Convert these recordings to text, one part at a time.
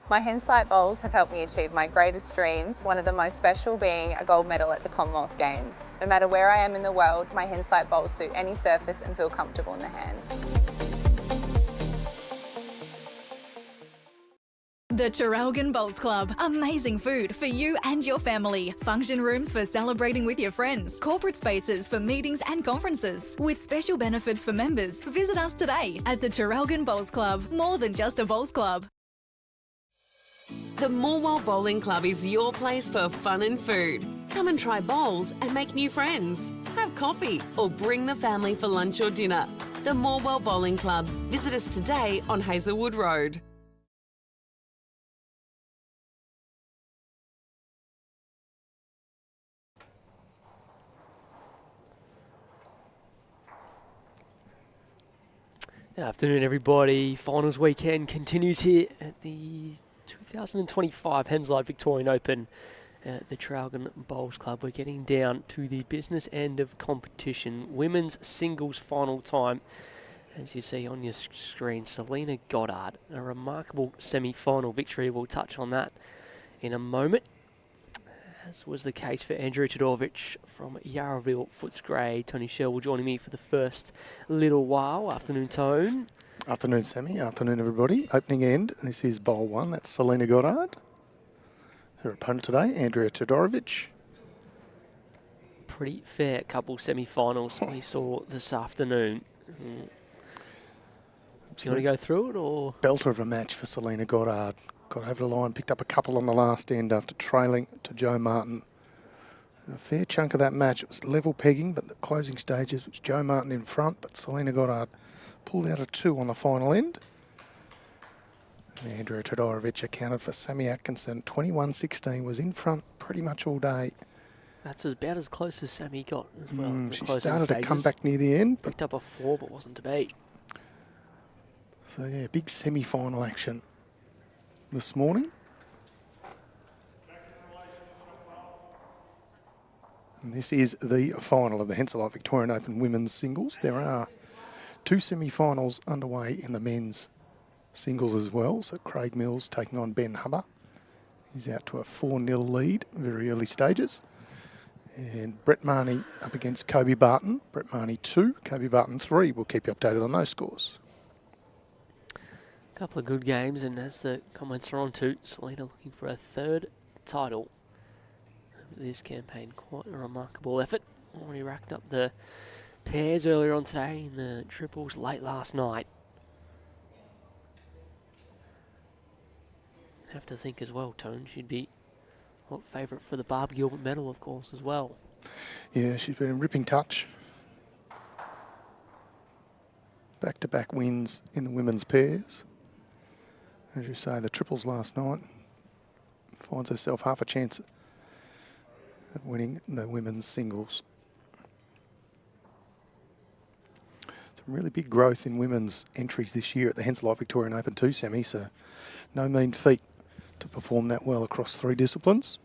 My hindsight bowls have helped me achieve my greatest dreams, one of the most special being a gold medal at the Commonwealth Games. No matter where I am in the world, my hindsight bowls suit any surface and feel comfortable in the hand. The Traralgon Bowls Club. Amazing food for you and your family. Function rooms for celebrating with your friends. Corporate spaces for meetings and conferences. With special benefits for members. Visit us today at the Traralgon Bowls Club. More than just a bowls club. The Morwell Bowling Club is your place for fun and food. Come and try bowls and make new friends. Have coffee or bring the family for lunch or dinner. The Morwell Bowling Club. Visit us today on Hazelwood Road. Good afternoon, everybody. Finals weekend continues here at the 2025 Henslow Victorian Open at the Traralgon Bowls Club. We're getting down to the business end of competition. Women's singles final time. As you see on your screen, Selina Goddard, a remarkable semi-final victory. We'll touch on that in a moment, as was the case for ANDREA TUDOROVIC from Yarraville-Footscray. Tony Sherwell joining me for the first little while. Afternoon, Tone. Afternoon, Sammy. Afternoon, everybody. Opening end. This is bowl one. That's Selina Goddard. Her opponent today, ANDREA TUDOROVIC. Pretty fair couple semi-finals we saw this afternoon. Do you want to go through it, or? Belter of a match for Selina Goddard. Got over the line, picked up a couple on the last end after trailing to Joe Martin. A fair chunk of that match, it was level pegging, but the closing stages was Joe Martin in front, but Selina Goddard pulled out a 2 on the final end. And ANDREA TUDOROVIC accounted for Sammy Atkinson. 21-16, was in front pretty much all day. That's about as close as Sammy got as well. She started to come back near the end. Picked up a 4, but wasn't to beat. So yeah, big semi-final action this morning. And this is the final of the Henslow Victorian Open Women's Singles. There are 2 semi-finals underway in the men's singles as well. So Craig Mills taking on Ben Hubber. He's out to a 4-0 lead, very early stages. And Brett Marnie up against Kobe Barton. Brett Marnie 2, Kobe Barton 3. We'll keep you updated on those scores. Couple of good games, and as the comments are on to, Selina looking for a 3rd title. This campaign, quite a remarkable effort. Already racked up the pairs earlier on today in the triples late last night. Have to think as well, Tone, she'd be favourite for the Barb Gilbert medal, of course, as well. Yeah, she's been in ripping touch. Back-to-back wins in the women's pairs. As you say, the triples last night, finds herself half a chance at winning the women's singles. Some really big growth in women's entries this year at the Henslow Victorian Open 2 semi, so no mean feat to perform that well across 3 disciplines.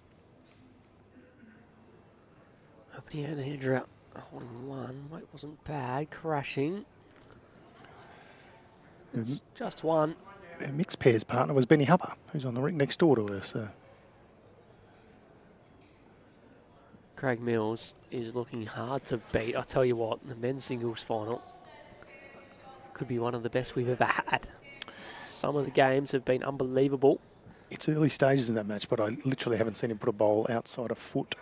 Opening out ANDREA holding 1. Weight wasn't bad, crashing. It's just 1. Their mixed pairs partner was Benny Hupper, who's on the rink next door to her. So Craig Mills is looking hard to beat. I tell you what, the men's singles final could be one of the best we've ever had. Some of the games have been unbelievable. It's early stages in that match, but I literally haven't seen him put a bowl outside a foot.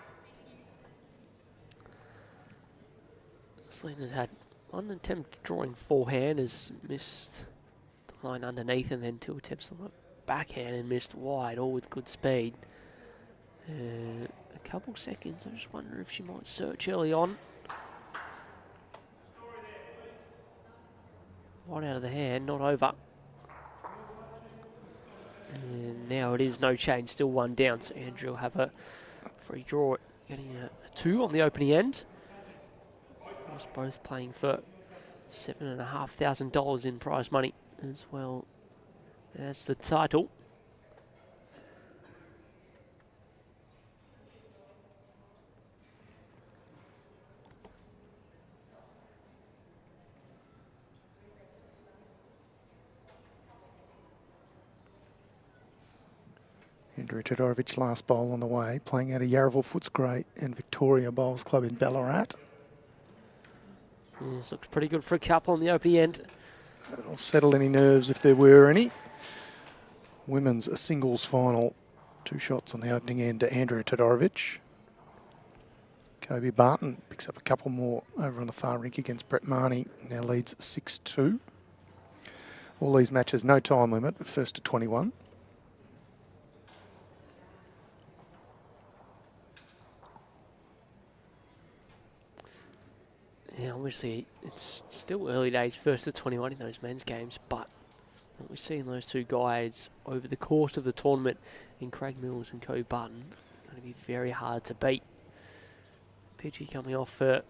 Selina's had one attempt drawing forehand, has missed the line underneath, and then 2 attempts on the backhand and missed wide, all with good speed. A couple seconds, I just wonder if she might search early on. Right out of the hand, not over. And now it is no change, still 1 down, so ANDREA will have a free draw, getting a 2 on the opening end. Both playing for $7,500 in prize money as well as the title. Andrea Todorovic, last bowl on the way, playing out of Yarraville-Footscray and Victoria Bowls Club in Ballarat. This looks pretty good for a couple on the opening end. It'll settle any nerves if there were any. Women's singles final. 2 shots on the opening end to Andrea Todorovic. Kobe Barton picks up a couple more over on the far rink against Brett Marnie. Now leads 6-2. All these matches, no time limit, first to 21. Yeah, obviously it's still early days, first to 21 in those men's games, but what we see in those two guides over the course of the tournament in Craig Mills and Kobe Barton going to be very hard to beat. PG coming off a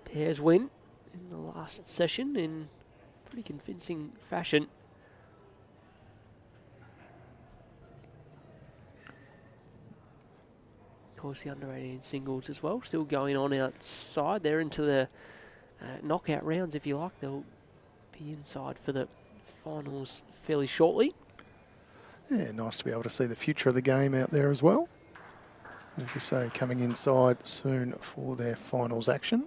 pairs win in the last session in pretty convincing fashion. Of course, the under 18 singles as well, still going on outside. They're into the knockout rounds, if you like. They'll be inside for the finals fairly shortly. Yeah, nice to be able to see the future of the game out there as well. As you say, coming inside soon for their finals action.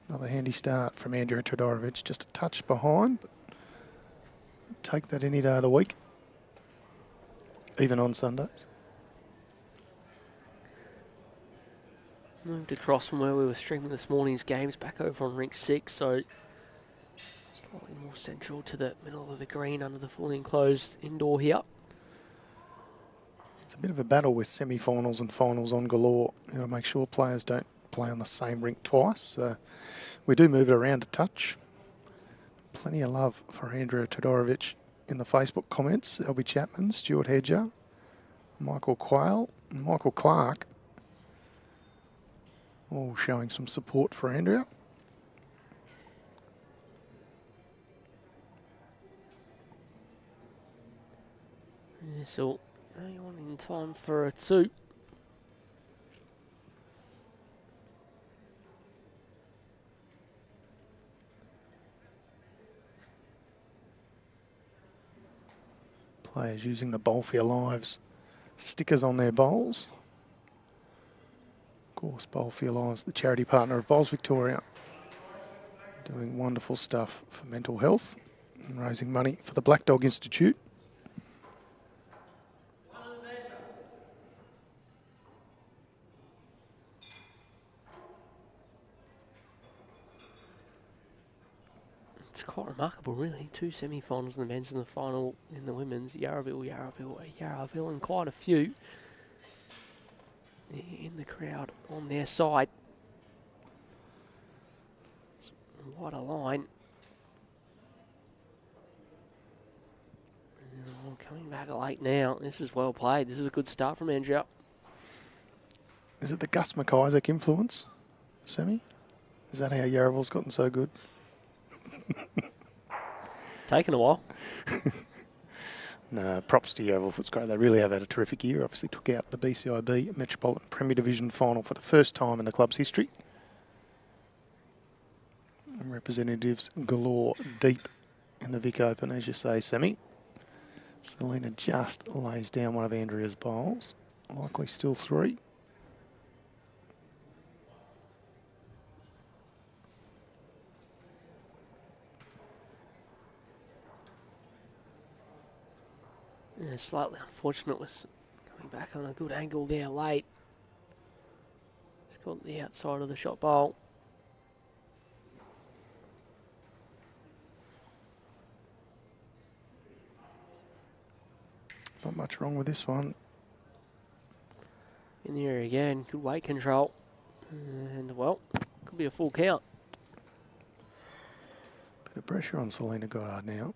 Another handy start from Andrea Todorovic, just a touch behind, but take that any day of the week, even on Sundays. Moved across from where we were streaming this morning's games back over on rink 6, so slightly more central to the middle of the green under the fully enclosed indoor here. It's a bit of a battle with semi-finals and finals on galore. You know, make sure players don't play on the same rink twice. We do move it around a touch. Plenty of love for Andrea Todorovic in the Facebook comments. Elby Chapman, Stuart Hedger, Michael Quayle, and Michael Clark, all showing some support for Andrea. Yeah, so hang on in time for a 2. Players using the Bowl for Your Lives stickers on their bowls. Of course, Bowl for Your Lives, the charity partner of Bowls Victoria, doing wonderful stuff for mental health and raising money for the Black Dog Institute. It's quite remarkable, really. 2 semi-finals in the men's and the final in the women's. Yarraville, and quite a few in the crowd on their side. What a line. Oh, coming back late now. This is well played. This is a good start from Andrea. Is it the Gus McIsaac influence, Sammy? Is that how Yarraville's gotten so good? Taken a while. No, props to Yarraville-Footscray. They really have had a terrific year. Obviously took out the BCIB Metropolitan Premier Division final for the first time in the club's history. And representatives galore deep in the Vic Open, as you say, Sammy. Selina just lays down one of Andrea's bowls. Likely still 3. Yeah, slightly unfortunate was coming back on a good angle there late. Just got the outside of the shot bowl. Not much wrong with this one. In the area again, good weight control. And, well, could be a full count. Bit of pressure on Selina Goddard now.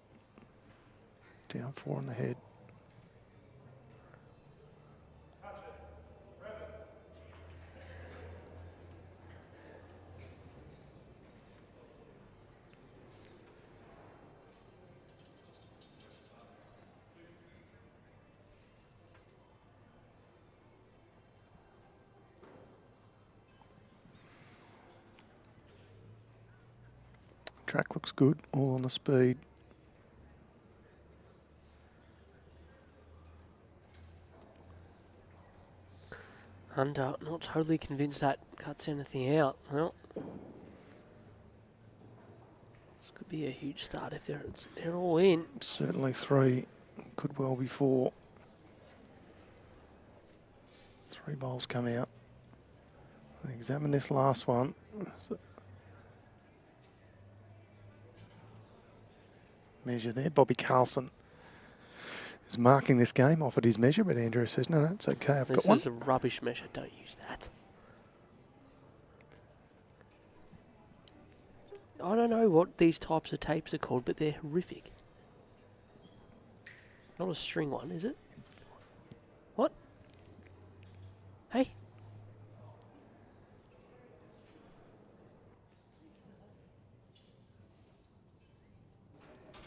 Down 4 on the head. Track looks good, all on the speed. Hunter, not totally convinced that cuts anything out. Well, this could be a huge start if they're all in. Certainly 3, could well be 4. 3 bowls come out. Examine this last one. Measure there. Bobby Carlson is marking this game, offered his measure, but Andrea says, no, it's okay, I've got one. This is a rubbish measure, don't use that. I don't know what these types of tapes are called, but they're horrific. Not a string one, is it? What? Hey?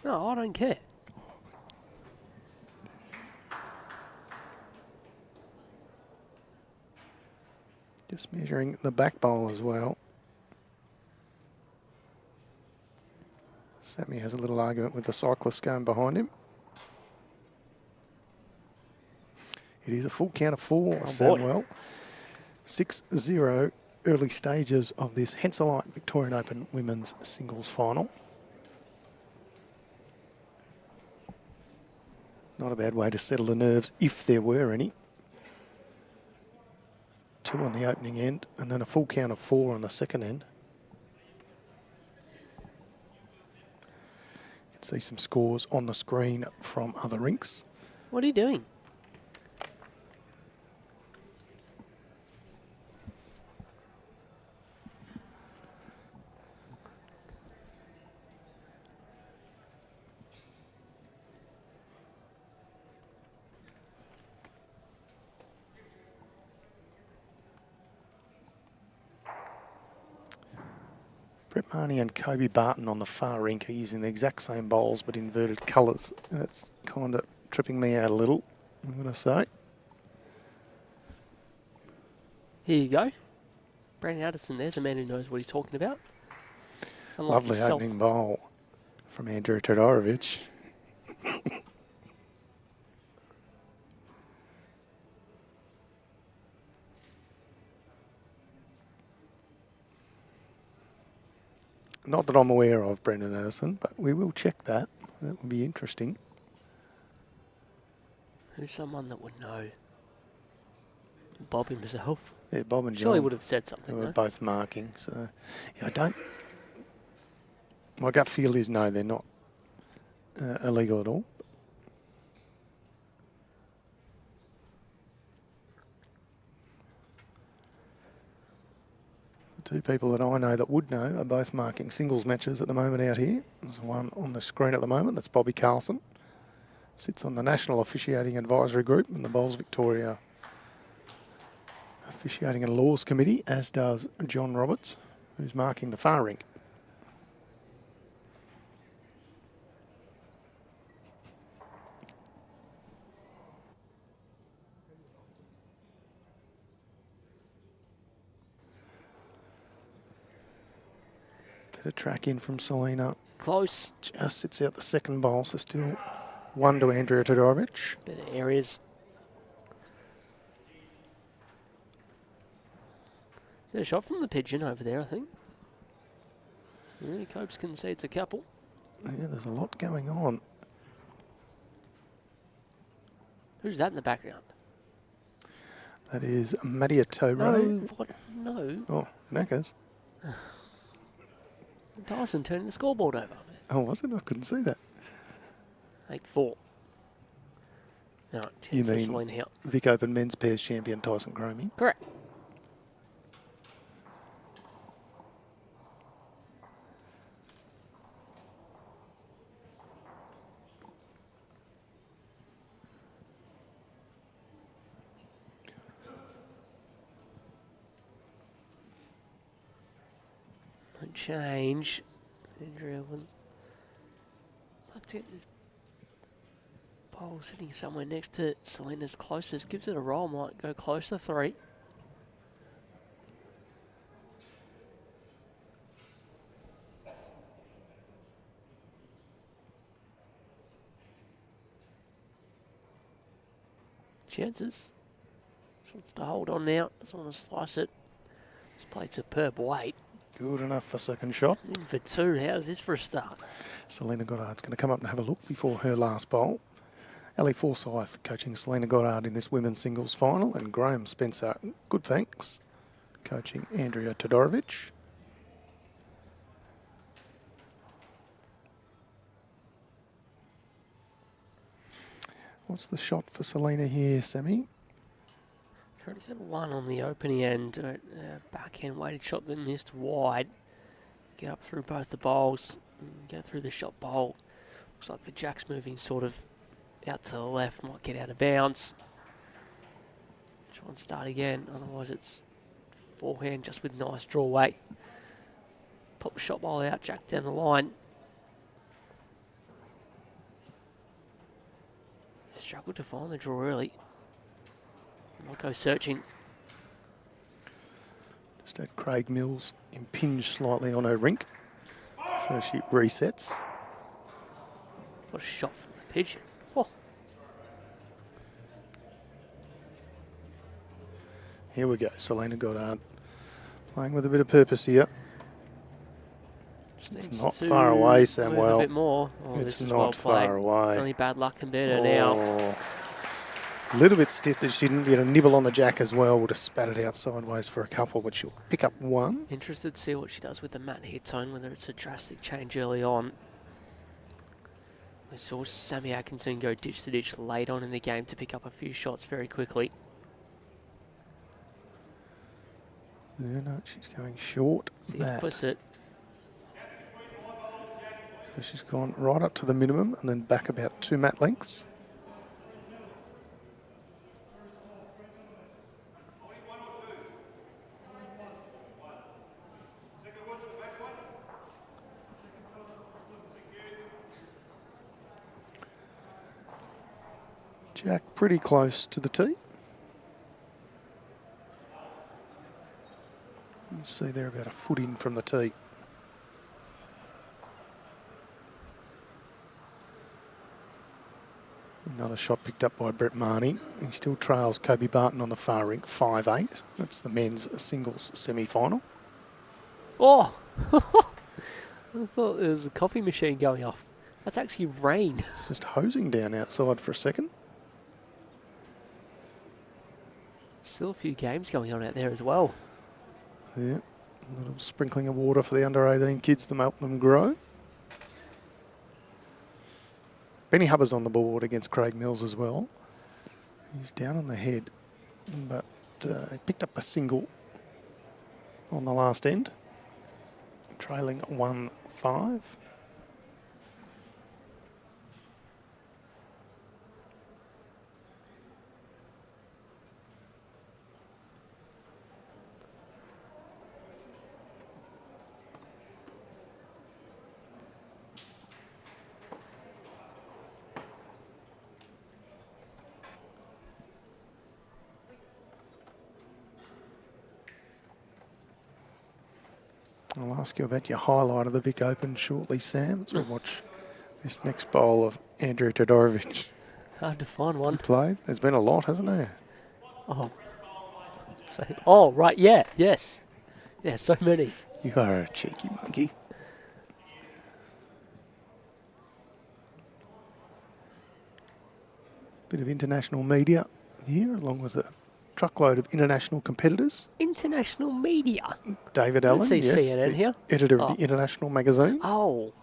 No, I don't care. Just measuring the back bowl as well. Sammy has a little argument with the cyclist going behind him. It is a full count of 4, Samuel. 6-0, early stages of this Henselite Victorian Open Women's Singles Final. Not a bad way to settle the nerves, if there were any. 2 on the opening end, and then a full count of 4 on the second end. You can see some scores on the screen from other rinks. What are you doing? Brett Marnie and Kobe Barton on the far rink are using the exact same bowls but inverted colours, and it's kind of tripping me out a little, I'm going to say. Here you go. Brandon Addison, there's a man who knows what he's talking about. Unlike Lovely yourself. opening bowl from ANDREA TUDOROVIC. Not that I'm aware of, Brendan Addison, but we will check that. That would be interesting. Who's someone that would know? Bob himself. Yeah, Bob and John. Surely would have said something. They were though. both marking, so yeah, I don't. My gut feel is no, they're not illegal at all. The 2 people that I know that would know are both marking singles matches at the moment out here. There's one on the screen at the moment. That's Bobby Carlson. Sits on the National Officiating Advisory Group and the Bowls Victoria Officiating and Laws Committee, as does John Roberts, who's marking the far rink. Get a track in from Selina. Close. Just sits out the second bowl, so still 1 to ANDREA TUDOROVIC. Better areas. There's a shot from the pigeon over there, I think. Yeah, Copes concedes a couple. Yeah, there's a lot going on. Who's that in the background? That is Madia Torre. No, what? No. Oh, knackers. Tyson turning the scoreboard over. Oh, was it? I couldn't see that. 8-4. No, You chance for mean Selina here. Vic Open Men's Pairs champion Tyson Cromie? Correct. Won't change. Andrea will love to get this bowl sitting somewhere next to Selina's closest. Gives it a roll, might go close to 3. Chances. Just wants to hold on now. Doesn't want to slice it. It's played superb weight. Good enough for second shot. In for two. How's this for a start? Selina Goddard's going to come up and have a look before her last bowl. Ellie Forsyth coaching Selina Goddard in this women's singles final, and Graham Spencer, good thanks, coaching ANDREA TUDOROVIC. What's the shot for Selina here, Sammy? Already had one on the opening end, backhand weighted shot that missed wide. Get up through both the bowls, go through the shot bowl. Looks like the jack's moving sort of out to the left, might get out of bounds. Try and start again, otherwise it's forehand just with nice draw weight. Pop the shot bowl out, jack down the line. Struggled to find the draw early. Might go searching. Just had Craig Mills impinge slightly on her rink, so she resets. What a shot from the pigeon. Oh. Here we go, Selina Goddard playing with a bit of purpose here. It's not far away, Samuel. A bit more. Oh, it's this is not well played. far away. Only bad luck and better now. A little bit stiff that she didn't get a nibble on the jack as well. Would have spat it out sideways for a couple, but she'll pick up one. Interested to see what she does with the mat hit tone, whether it's a drastic change early on. We saw Sammy Atkinson go ditch to ditch late on in the game to pick up a few shots very quickly. No, she's going short. It's the opposite. So she's gone right up to the minimum and then back about 2 mat lengths. Jack pretty close to the tee. You see they're about a foot in from the tee. Another shot picked up by Brett Marnie. He still trails Kobe Barton on the far rink, 5-8. That's the men's singles semi-final. Oh! I thought there was a coffee machine going off. That's actually rain. It's just hosing down outside for a second. Still a few games going on out there as well. Yeah, a little sprinkling of water for the under-18 kids to help them grow. Benny Hubbard's on the board against Craig Mills as well. He's down on the head, but he picked up a single on the last end, trailing 1-5. I'll ask you about your highlight of the Vic Open shortly, Sam, as we watch this next bowl of ANDREA TUDOROVIC. Hard to find one. Played. There's been a lot, hasn't there? Oh. Oh, right, yeah, yes. Yeah, so many. You are a cheeky monkey. Bit of international media here, along with a truckload of international competitors. International media? David Allen, see yes, CNN the here. editor of the International magazine. Oh.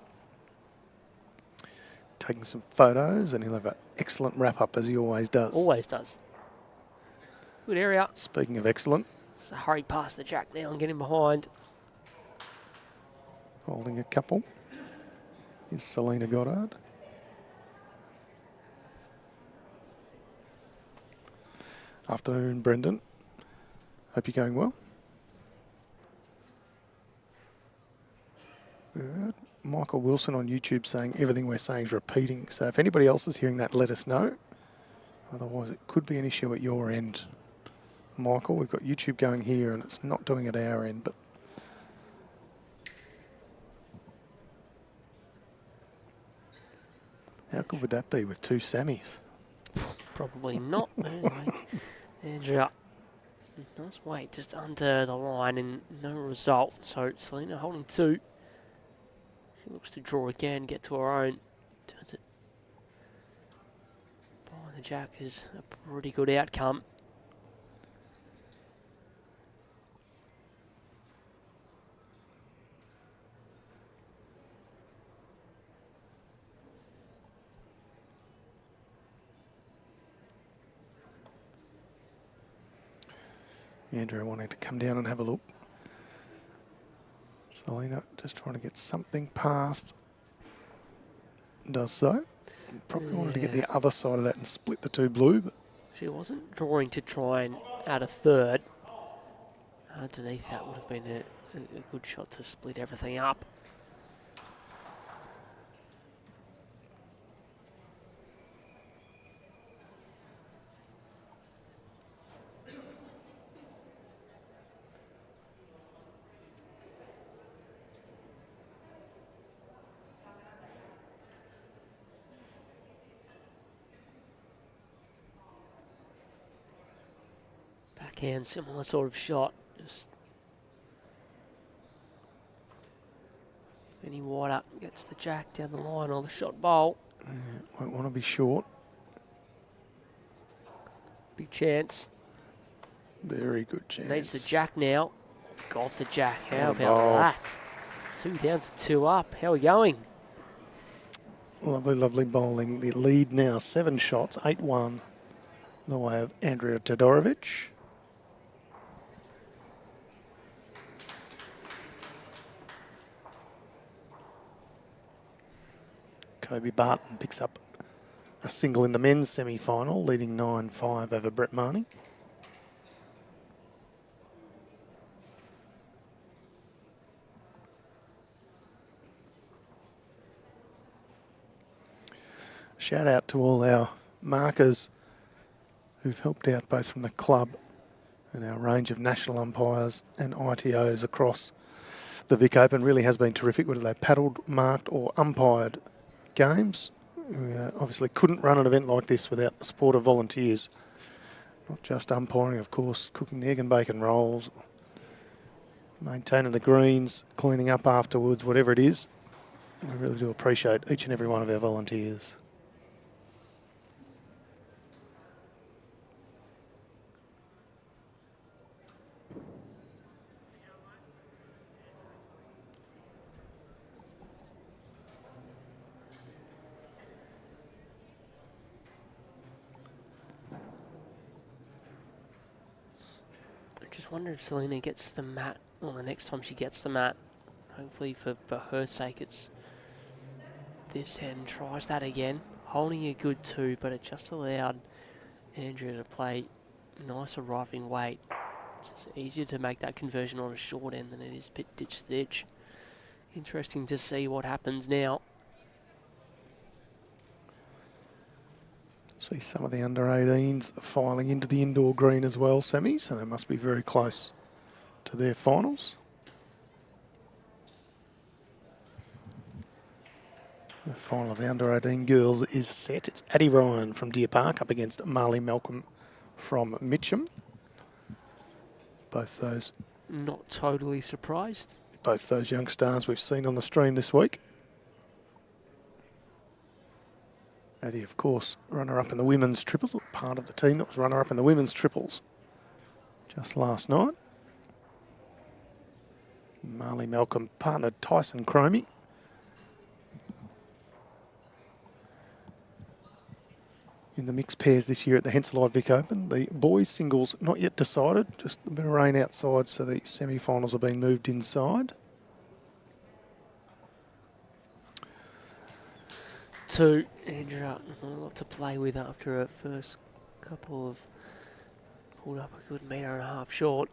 Taking some photos, and he'll have an excellent wrap-up, as he always does. Always does. Good area. Speaking of excellent. So hurry past the jack now and get him behind. Holding a couple is Selina Goddard. Afternoon, Brendan. Hope you're going well. Good. Michael Wilson on YouTube saying everything we're saying is repeating. So if anybody else is hearing that, let us know. Otherwise, it could be an issue at your end. Michael, we've got YouTube going here and it's not doing at our end, but how good would that be with 2 Sammys? Probably not. Anyway, ANDREA Nice weight just under the line and no result. So Selina holding 2. She looks to draw again, get to her own. Turns it by the jack is a pretty good outcome. Andrea wanting to come down and have a look. Selina just trying to get something past. Does so. Probably wanted to get the other side of that and split the 2 blue. But She wasn't drawing to try and add a third. Underneath that would have been a good shot to split everything up. Backhand, similar sort of shot. Just any wider gets the jack down the line or the shot bowl. won't want to be short. Big chance. Very good chance. Needs the jack now. Got the jack. How What a about bowl. that? 2 down to 2 up. How are we going? Lovely, lovely bowling. The lead now 7 shots, 8-1. The way of Andrea TUDOROVIC. Kobe Barton picks up a single in the men's semi-final, leading 9-5 over Brett Marnie. Shout out to all our markers who've helped out both from the club and our range of national umpires and ITOs across the Vic Open. Really has been terrific, whether they paddled, marked or umpired games. We obviously couldn't run an event like this without the support of volunteers. Not just umpiring, of course, cooking the egg and bacon rolls, maintaining the greens, cleaning up afterwards, whatever it is. We really do appreciate each and every one of our volunteers. Just wonder if Selina gets the mat, or the next time she gets the mat, hopefully for her sake it's this hand, tries that again, holding a good 2, but it just allowed Andrea to play nice arriving weight. It's easier to make that conversion on a short end than it is ditch to ditch. Interesting to see what happens now. See some of the under-18s filing into the indoor green as well, Semi, so they must be very close to their finals. The final of the under-18 girls is set. It's Addie Ryan from Deer Park up against Marley Malcolm from Mitcham. Both those Surprised. Both those young stars we've seen on the stream this week. Addie, of course, runner-up in the women's triple, part of the team that was runner-up in the women's triples just last night. Marley Malcolm partnered Tyson Cromie. In the mixed pairs this year at the Henselite Vic Open. The boys' singles not yet decided, just a bit of rain outside, so the semi-finals are being moved inside. 2, Andrea, not a lot to play with after her first couple of, pulled up a good 1.5 meters short.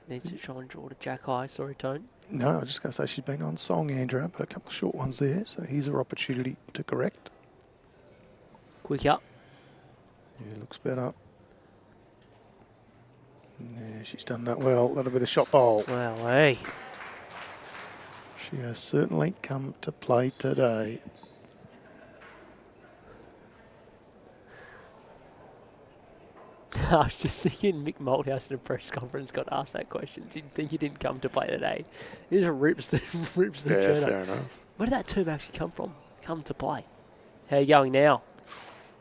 Needs to try and draw to jack high, sorry Tone. No, I was just going to say she's been on song, Andrea, but a couple of short ones there, so here's her opportunity to correct. Quick up. Yeah, looks better. Yeah, she's done that well. That'll be the shot bowl. Well, hey. She has certainly come to play today. I was just thinking Mick Malthouse in a press conference got asked that question. Did you think he didn't come to play today? He just rips the Yeah, turn up. fair enough. Where did that term actually come from? Come to play. How are you going now?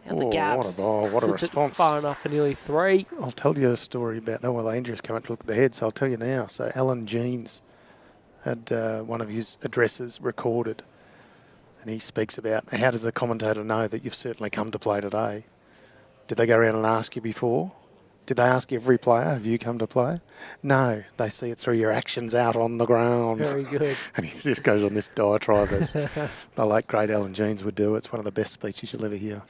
Out the gap. What a ball, what a Sits it response. Far enough for nearly 3. I'll tell you a story about that. Well, Andrea's come up to look at the head, so I'll tell you now. So Alan Jeans had one of his addresses recorded, and he speaks about how does the commentator know that you've certainly come to play today? Did they go around and ask you before? Did they ask every player, have you come to play? No, they see it through your actions out on the ground. Very good. And he just goes on this diatribe as the late great Alan Jeans would do. It's one of the best speeches you'll ever hear.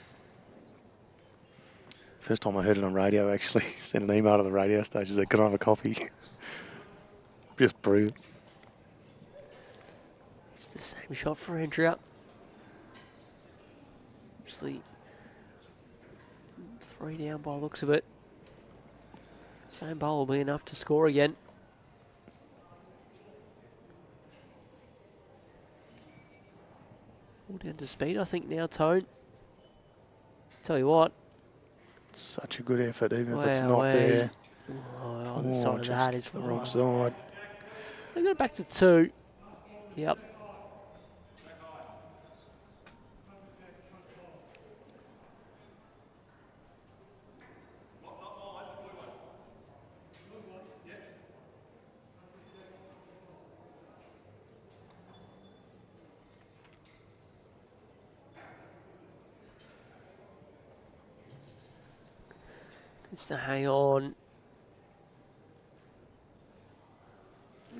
First time I heard it on radio, actually. Sent an email to the radio station, said, can I have a copy? Just brilliant. It's the same shot for Andrea. Actually, 3 down by the looks of it. Same bowl will be enough to score again. All down to speed, I think, now, Tone. Tell you what. Such a good effort, even if it's Wow, not there. On the side of just that gets is the wrong side. They got it back to 2. Yep. Just to hang on.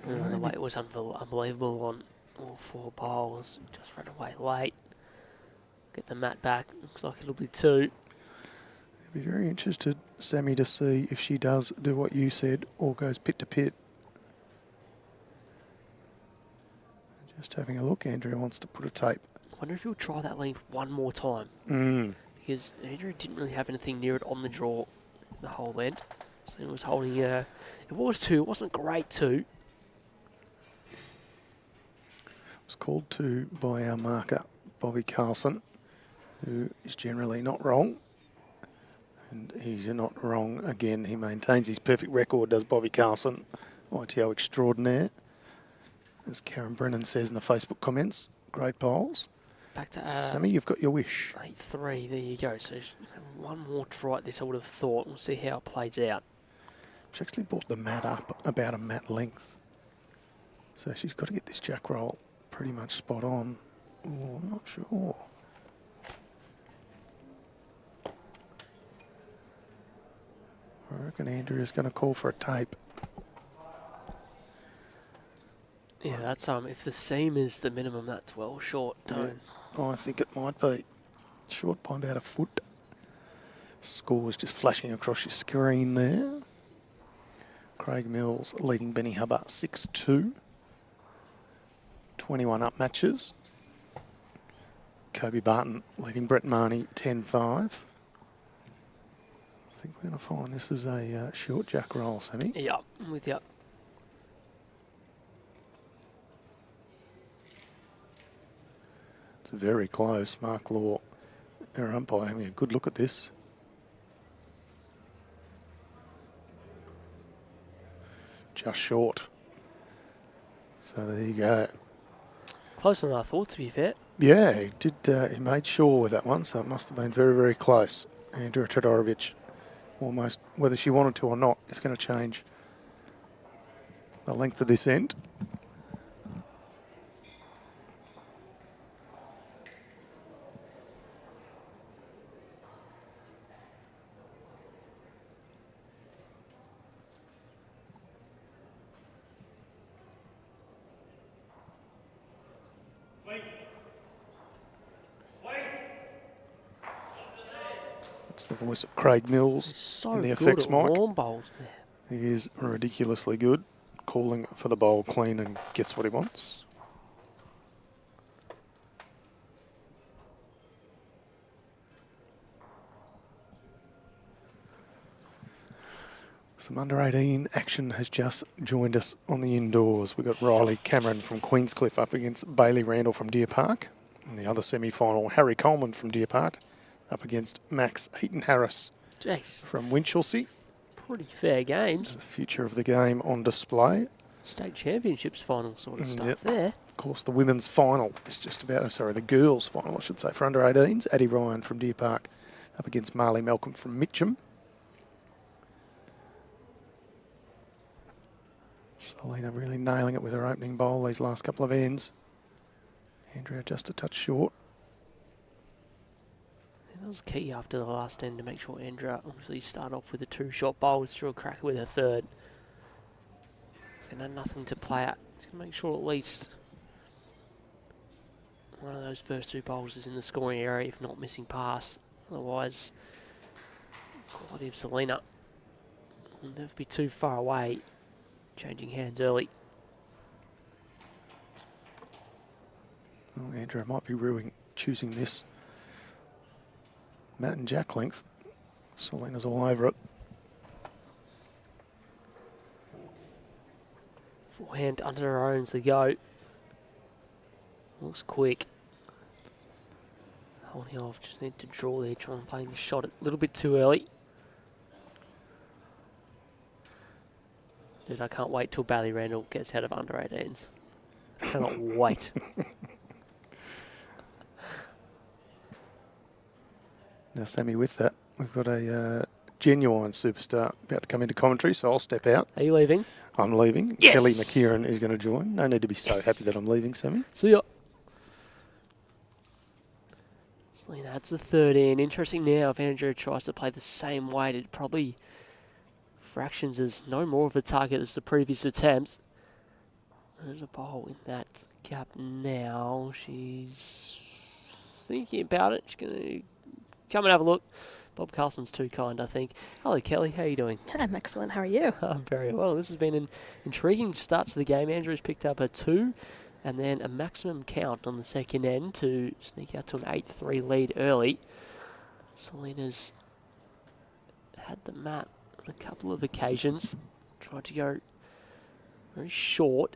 The weight was unbelievable on all 4 bowls. Just ran away late. Get the mat back. Looks like it'll be 2. I'd be very interested, Sammy, to see if she does do what you said or goes pit to pit. Just having a look, Andrea wants to put a tape. I wonder if he'll try that length one more time. Because Andrea didn't really have anything near it on the draw the whole end. So he was holding, it was 2, it wasn't great 2. It was called 2 by our marker, Bobby Carlson, who is generally not wrong. And he's not wrong again. He maintains his perfect record, does Bobby Carlson. ITO extraordinaire. As Karen Brennan says in the Facebook comments, great bowls. Back to Sammy, you've got your wish. 8-3, there you go. So one more try at this, I would have thought. We'll see how it plays out. She actually brought the mat up about a mat length. So she's got to get this jack roll pretty much spot on. Oh, I'm not sure. I reckon Andrea's going to call for a tape. Yeah, that's if the seam is the minimum, that's well short. Don't. Oh, I think it might be short by about a foot. Score is just flashing across your screen there. Craig Mills leading Benny Hubbard 6-2. 21 up matches. Kobe Barton leading Brett Marnie 10-5. I think we're going to find this is a short jack roll, Sammy. Yep, I'm with you. It's very close. Mark Law, our umpire, having a good look at this. Just short. So there you go. Closer than I thought, to be fair. Yeah, he did. He made sure with that one, so it must have been very, very close. Andrea Tudorovic, almost, whether she wanted to or not, is going to change the length of this end. That's the voice of Craig Mills So in the good effects at mic. warm bowls, man. He is ridiculously good, calling for the bowl clean and gets what he wants. Some under-18 action has just joined us on the indoors. We've got Riley Cameron from Queenscliff up against Bailey Randall from Deer Park. In the other semi-final, Harry Coleman from Deer Park up against Max Heaton-Harris Jeez, from Winchelsea. pretty fair games. The future of the game on display. State championships final sort of stuff Yep. there. Of course, the women's final is just about, the girls' final, I should say, for under 18s. Addie Ryan from Deer Park up against Marley Malcolm from Mitcham. Selina really nailing it with her opening bowl these last couple of ends. Andrea just a touch short. That was key after the last end to make sure Andrea obviously start off with the 2 short bowls, threw a cracker with her third. So nothing to play at. Just gonna make sure at least one of those first 2 bowls is in the scoring area, if not missing pass. Otherwise, quality of Selina will never be too far away. Changing hands early. Oh, Andrea might be choosing this Matt and Jack length. Selina's all over it. Forehand under her own as they go. Looks quick. Holding off, just need to draw there, trying to play the shot a little bit too early. Dude, I can't wait till Bally Randall gets out of under 18s. I cannot wait. Now, Sammy, with that, we've got a genuine superstar about to come into commentary, so I'll step out. Are you leaving? I'm leaving. Yes! Kelly McKieran is going to join. No need to be so Yes. happy that I'm leaving, Sammy. See ya. Selina adds the third in. Interesting now if Andrea tries to play the same weight, it probably fractions as no more of a target as the previous attempts. There's a bowl in that gap now. She's thinking about it. She's going to come and have a look. Bob Carlson's too kind, I think. Hello, Kelly. How are you doing? I'm excellent. How are you? I'm very well. This has been an intriguing start to the game. Andrew's picked up a 2 and then a maximum count on the second end to sneak out to an 8-3 lead early. Selina's had the mat on a couple of occasions. Tried to go very short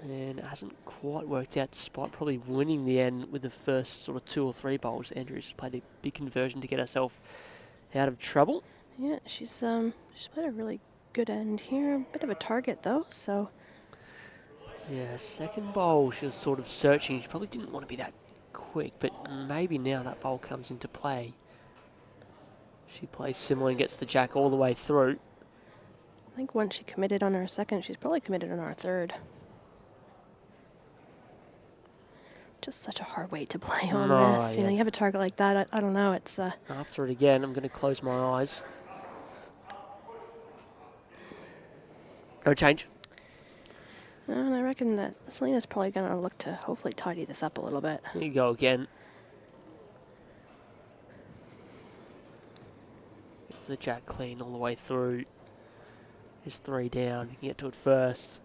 and it hasn't quite worked out despite probably winning the end with the first sort of 2 or 3 bowls. Andrew's played a big conversion to get herself out of trouble. Yeah, she's played a really good end here. A bit of a target though, so Yeah, second bowl she was sort of searching. She probably didn't want to be that quick, but maybe now that bowl comes into play. She plays similar and gets the jack all the way through. I think once she committed on her second, she's probably committed on our third. Just such a hard way to play on this. You know, you have a target like that. I don't know. It's After it again, I'm going to close my eyes. No change. and I reckon that Selina's probably going to look to hopefully tidy this up a little bit. Here you go again. Get the jack clean all the way through. Just 3 down. You can get to it first.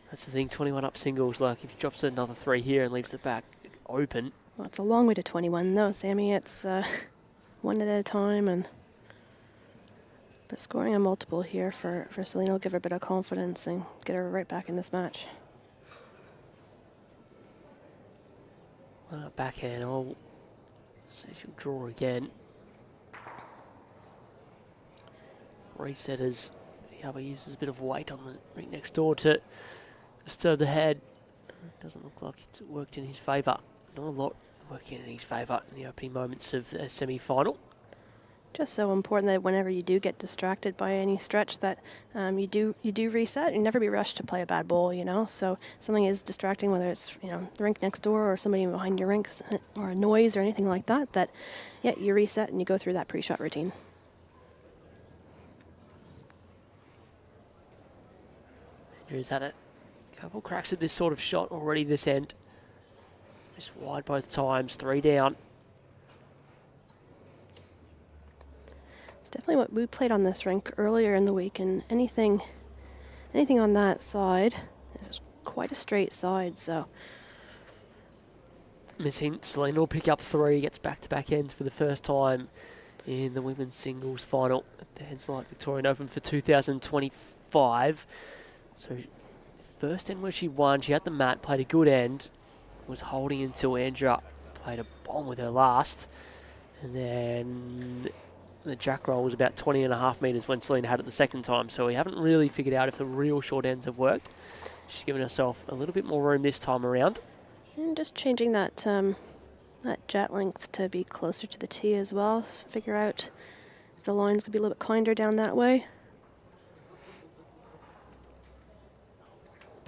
That's the thing, 21 up singles. Like, if he drops another 3 here and leaves the back open. Well, it's a long way to 21 though, Sammy. It's one at a time, but scoring a multiple here for Selina will give her a bit of confidence and get her right back in this match. Backhand, I'll say she'll draw again. Resetters. Yaba uses a bit of weight on the ring next door to disturb the head. Doesn't look like it's worked in his favour. Not a lot working in his favour in the opening moments of the semi-final. Just so important that whenever you do get distracted by any stretch, that you do reset and never be rushed to play a bad bowl. You know, so something is distracting, whether it's the rink next door or somebody behind your rinks or a noise or anything like that. That yeah, you reset and you go through that pre-shot routine. Andrew's had a couple cracks at this sort of shot already this end. Just wide both times, 3 down. It's definitely what we played on this rink earlier in the week, and anything on that side is quite a straight side. So Missing. Selina will pick up 3, gets back-to-back ends for the first time in the women's singles final at the Henselite Victorian Open for 2025. So first end where she won, she had the mat, played a good end, was holding until Andrea played a bomb with her last, and then the jack roll was about 20.5 metres when Selina had it the second time, so we haven't really figured out if the real short ends have worked. She's given herself a little bit more room this time around. And just changing that that jet length to be closer to the tee as well. Figure out if the lines could be a little bit kinder down that way.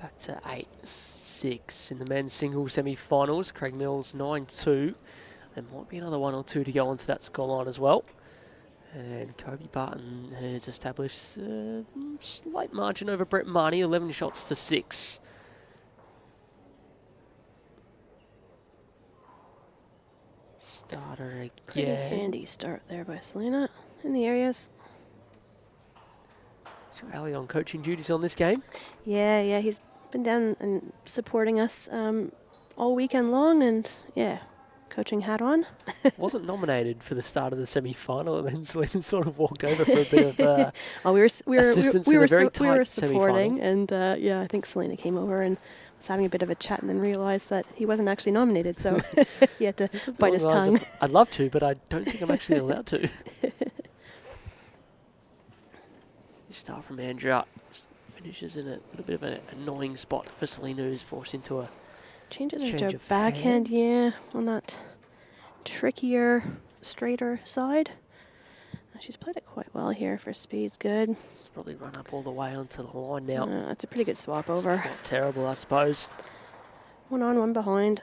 Back to 8-6 in the men's singles semi-finals. Craig Mills 9-2. There might be another 1 or 2 to go onto that scoreline as well. And Kobe Barton has established a slight margin over Brett Marnie, 11 shots to 6. Starter again. Pretty handy start there by Selina in the areas. So Ali on coaching duties on this game. Yeah, he's been down and supporting us all weekend long, and yeah, coaching hat on. Wasn't nominated for the start of the semi-final, and then Selina sort of walked over for a bit of we were assistance in a very tight supporting, semi-final. and yeah, I think Selina came over and was having a bit of a chat, and then realized that he wasn't actually nominated, so he had to bite his tongue. I'd love to, but I don't think I'm actually allowed to. Start from Andrea. Finishes in a little bit of an annoying spot for Selina, who's forced into a change of of backhand, hands. yeah, on that trickier, straighter side. She's played it quite well here for speed's good. She's probably run up all the way onto the line now. That's a pretty good swap over. Not terrible, I suppose. 1 on, 1 behind.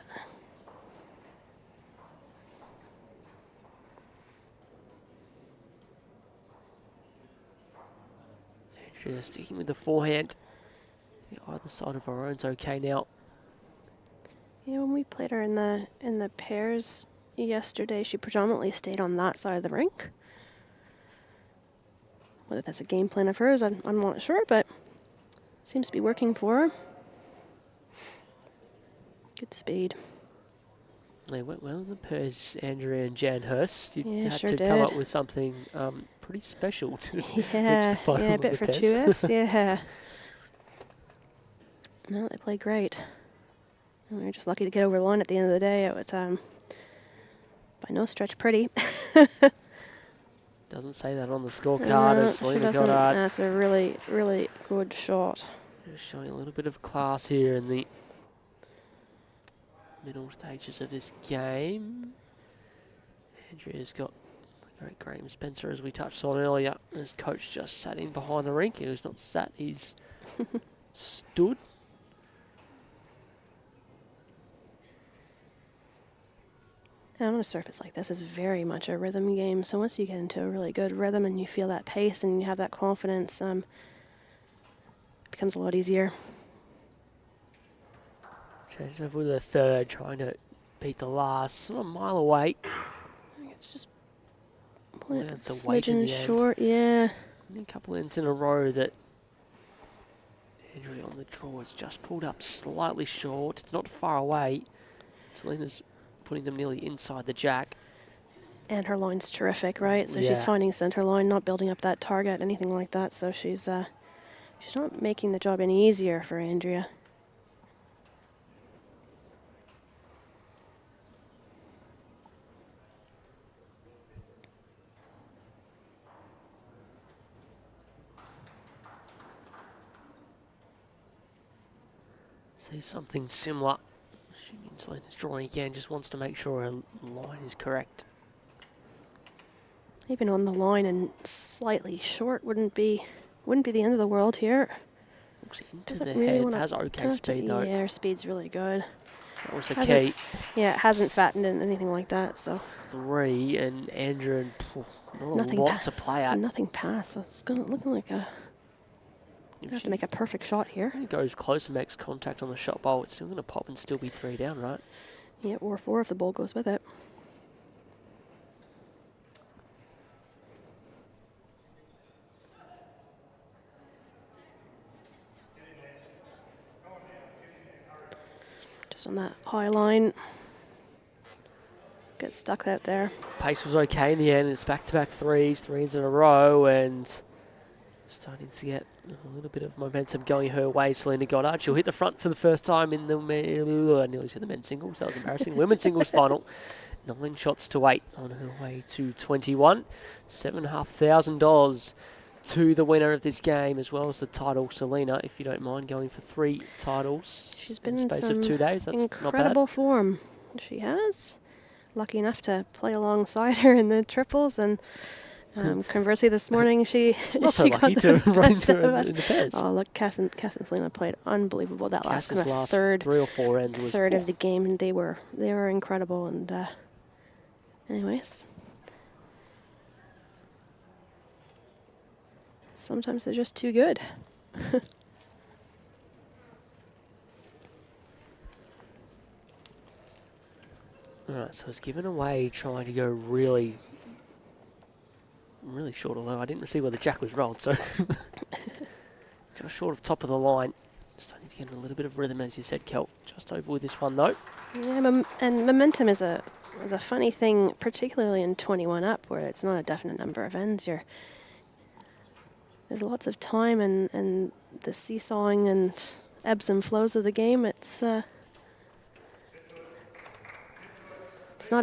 Andrea sticking with the forehand. The either side of her own's okay now. Yeah, when we played her in the pairs yesterday, she predominantly stayed on that side of the rink. Whether that's a game plan of hers, I'm not sure, but seems to be working for her. Good speed. They went well in the pairs, Andrea and Jan Hurst. You had sure to come up did. with something pretty special to reach Yeah, the final yeah, a of bit the pairs. fortuitous, yeah. No, they played great. And we were just lucky to get over the line at the end of the day. It was by no stretch pretty. Doesn't say that on the scorecard as She Selina doesn't. Goddard. That's a really, really good shot. Just showing a little bit of class here in the middle stages of this game. Andrea's got the great Graham Spencer, as we touched on earlier. His coach just sat in behind the rink. He was not sat, he's stood. And on a surface like this is very much a rhythm game. So once you get into a really good rhythm and you feel that pace and you have that confidence, it becomes a lot easier. Changes over with the third, trying to beat the last. Sort of a mile away. It's just Yeah, a it's a weight in smidgen the end. short, yeah. Only a couple of ends in a row that Andrea on the draw has just pulled up slightly short. It's not far away. Selina's putting them nearly inside the jack. And her line's terrific, right? So she's Yeah. finding center line, not building up that target, anything like that. So she's not making the job any easier for Andrea. See something similar. Selina's drawing again, just wants to make sure her line is correct. Even on the line and slightly short wouldn't be the end of the world here. Looks into Doesn't the really head, want has okay speed though. Yeah, her speed's really good. That was the Hasn't- key. Yeah, it hasn't fattened in anything like that. So 3 and Andrea, not Nothing a lot pa- to play at. nothing past. So it's looking like a If have she to make a perfect shot here. goes close and makes contact on the shot bowl, it's still going to pop and still be 3 down, right? Yeah, or 4 if the ball goes with it. Just on that high line. Get stuck out there. Pace was okay in the end. It's back-to-back threes, 3 ends in a row, and Starting to get a little bit of momentum going her way. SELINA GODDARD. She'll hit the front for the first time in the I nearly said the men's singles. That was embarrassing. Women's singles final. 9 shots to 8 on her way to 21. $7,500 to the winner of this game, as well as the title, SELINA. If you don't mind going for 3 titles, She's been in the space of 2 days. That's incredible form. She has. Lucky enough to play alongside her in the triples, and conversely, this morning she also she lucky got to the run best through of us. in the pairs. Oh, look, Cass and SELINA played unbelievable that last Cass's third 3 or 4 ends was third of the game, and they were incredible. And anyways, sometimes they're just too good. Alright, so it's given away trying to go really short, although I didn't see where the jack was rolled, so just short of top of the line. Starting to get a little bit of rhythm, as you said, Kel. Just over with this one, though. Yeah, and momentum is a funny thing, particularly in 21 up, where it's not a definite number of ends. There's lots of time and the seesawing and ebbs and flows of the game. It's not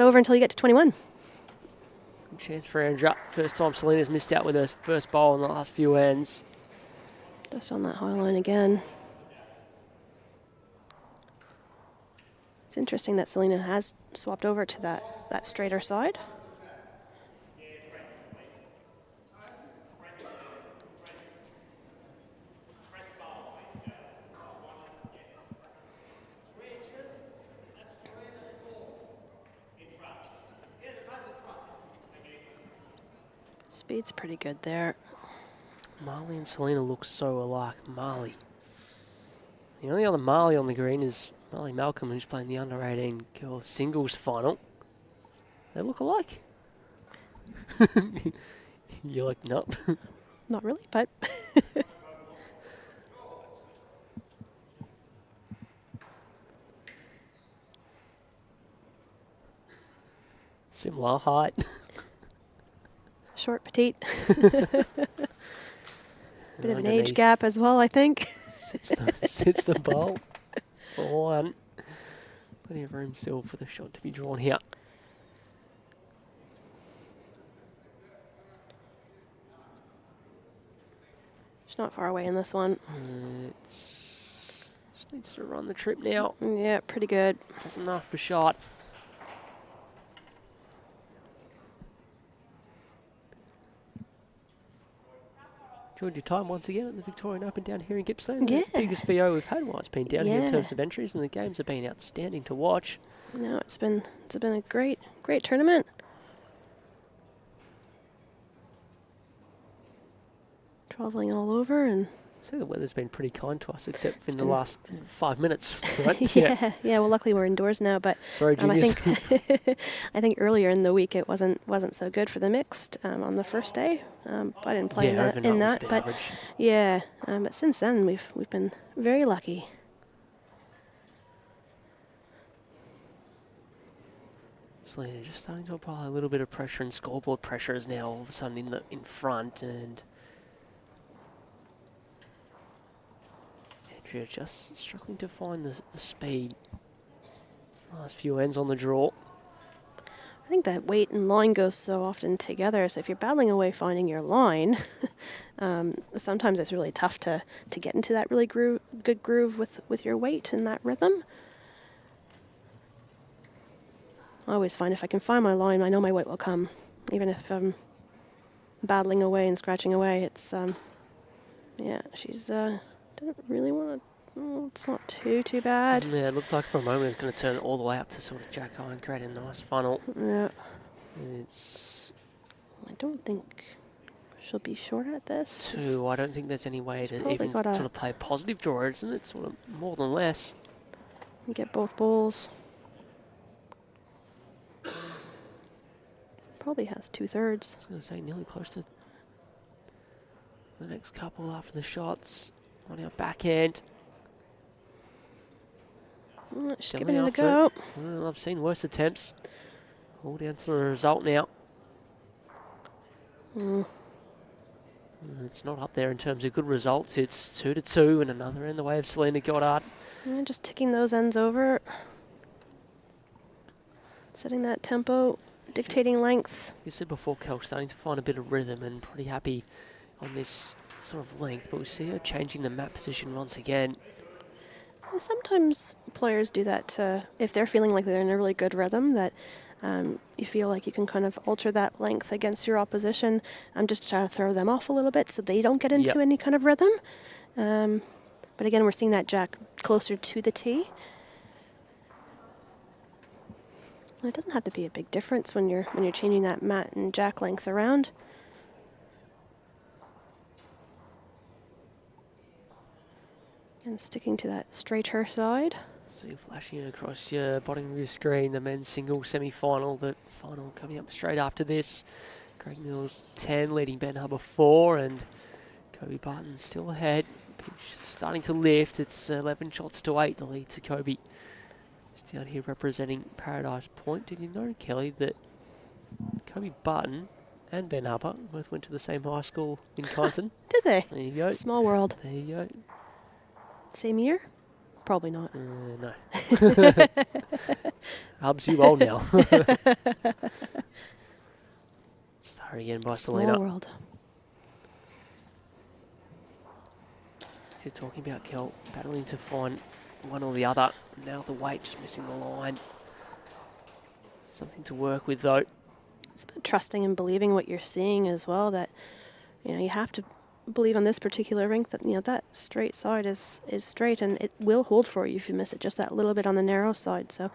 over until you get to 21. Good chance for ANDREA. First time SELINA's missed out with her first bowl in the last few ends. Just on that high line again. It's interesting that SELINA has swapped over to that straighter side. Speed's pretty good there. Marley and SELINA look so alike. Marley. The only other Marley on the green is Marley Malcolm, who's playing the under-18 girls singles final. They look alike. You're like, nope. Not really, but Similar height. short, petite. Bit of an age gap as well, I think. Sits the bowl for one. Plenty of room still for the shot to be drawn here. She's not far away in this one. Just needs to run the trip now. Yeah, pretty good. That's enough for shot. Enjoyed your time once again at the Victorian Open down here in Gippsland. Yeah. The biggest VO we've had while it's been down here in Yeah. terms of entries, and the games have been outstanding to watch. No, it's been a great tournament. Traveling all over, and So the weather's been pretty kind to us, except in the last 5 minutes. Right? yeah. Well, luckily we're indoors now, but Sorry, I juniors. think I think earlier in the week it wasn't so good for the mixed on the first day. I didn't play yeah, in overnight was a that, bit but average. yeah. But since then we've been very lucky. SELINA just starting to apply a little bit of pressure, and scoreboard pressure is now all of a sudden in front, and ANDREA just struggling to find the speed. Last few ends on the draw. I think that weight and line goes so often together. So if you're battling away finding your line, sometimes it's really tough to get into that really good groove with your weight and that rhythm. I always find if I can find my line, I know my weight will come. Even if I'm battling away and scratching away, it's, yeah, she's, didn't really want to, it's not too bad. Yeah, it looked like for a moment it was going to turn all the way up to sort of jack high and create a nice funnel. Yeah. It's I don't think she'll be short at this. 2. I don't think there's any way to probably even got a- sort of play a positive draw, isn't it? Sort of more than less. Get both bowls. Probably has 2/3. I was going to say nearly close to the next couple after the shots on our backhand. She's Going giving it a after go. Well, I've seen worse attempts. All down to the result now. It's not up there in terms of good results. It's 2-2 and another in the way of SELINA Goddard. And just ticking those ends over. Setting that tempo, dictating length. You said before, Kel, starting to find a bit of rhythm and pretty happy on this sort of length, but we see her changing the mat position once again. And sometimes players do that if they're feeling like they're in a really good rhythm, that you feel like you can kind of alter that length against your opposition and just try to throw them off a little bit so they don't get into any kind of rhythm. But again, we're seeing that jack closer to the tee. It doesn't have to be a big difference when you're changing that mat and jack length around. And sticking to that straighter side. So you're flashing across your bottom of your screen, the men's single semi-final, the final coming up straight after this. Craig Mills 10, leading Ben Hubbard 4, and Kobe Barton still ahead. Pitch starting to lift. It's 11 shots to 8, the lead to Kobe. He's down here representing Paradise Point. Did you know, Kelly, that Kobe Barton and Ben Hubbard both went to the same high school in Kyneton? Did they? There you go. Small world. There you go. Same year? Probably not. No. Hubs you old now. Sorry again by SELINA. Small world. You're talking about Kel battling to find one or the other. Now the weight just missing the line. Something to work with though. It's about trusting and believing what you're seeing as well, that you have to believe on this particular rink that that straight side is straight and it will hold for you if you miss it just that little bit on the narrow side. So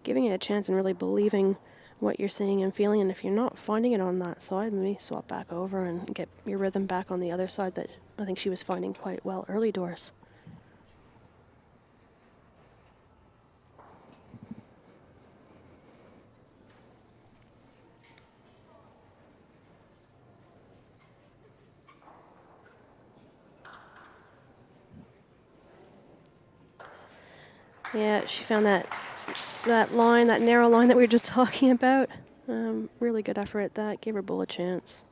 giving it a chance and really believing what you're seeing and feeling, and if you're not finding it on that side, maybe swap back over and get your rhythm back on the other side that I think she was finding quite well early doors. Yeah, she found that line, that narrow line that we were just talking about. Really good effort at that. Gave her bull a chance.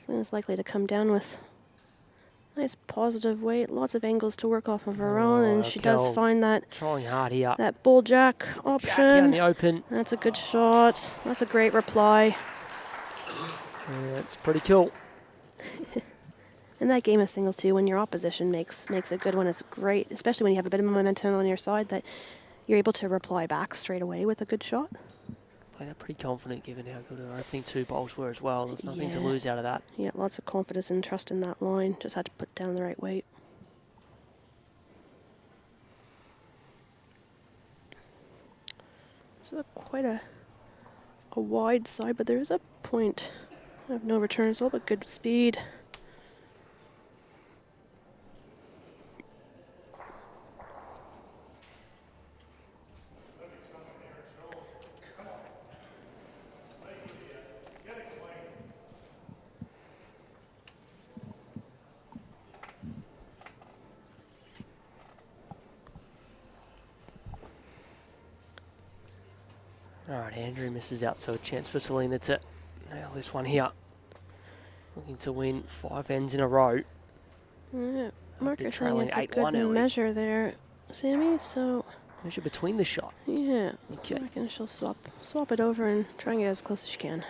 Selina's likely to come down with nice positive weight, lots of angles to work off of her own, and she does find that trying hard here. That bull jack option. Jack out in the open. That's a good shot. That's a great reply. Yeah, it's pretty cool. In that game of singles too, when your opposition makes a good one, it's great, especially when you have a bit of momentum on your side, that you're able to reply back straight away with a good shot. Played that pretty confident given how good her opening two bowls were as well. There's nothing to lose out of that. Yeah, lots of confidence and trust in that line. Just had to put down the right weight. So quite a wide side, but there is a point of no return as well, but good speed. All right, Andrea misses out, so a chance for SELINA to nail this one here. Looking to win 5 ends in a row. Yeah, marker saying trailing it's a 8-1 good early. measure there, Sammy, so... Measure between the shot. Yeah, Okay. I reckon she'll swap it over and try and get as close as she can.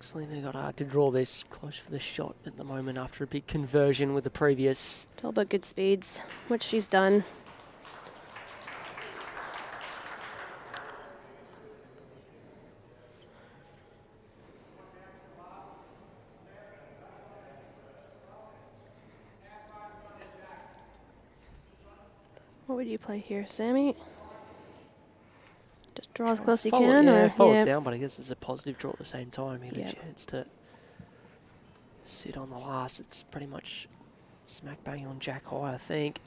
SELINA got hard to draw this, close for the shot at the moment after a big conversion with the previous. It's all about good speeds, which she's done. What would you play here, Sammy? Just draw as close as you can? Yeah, or follow it down, but I guess it's a positive draw at the same time. He had Yeah. a chance to sit on the last. It's pretty much smack bang on jack high, I think.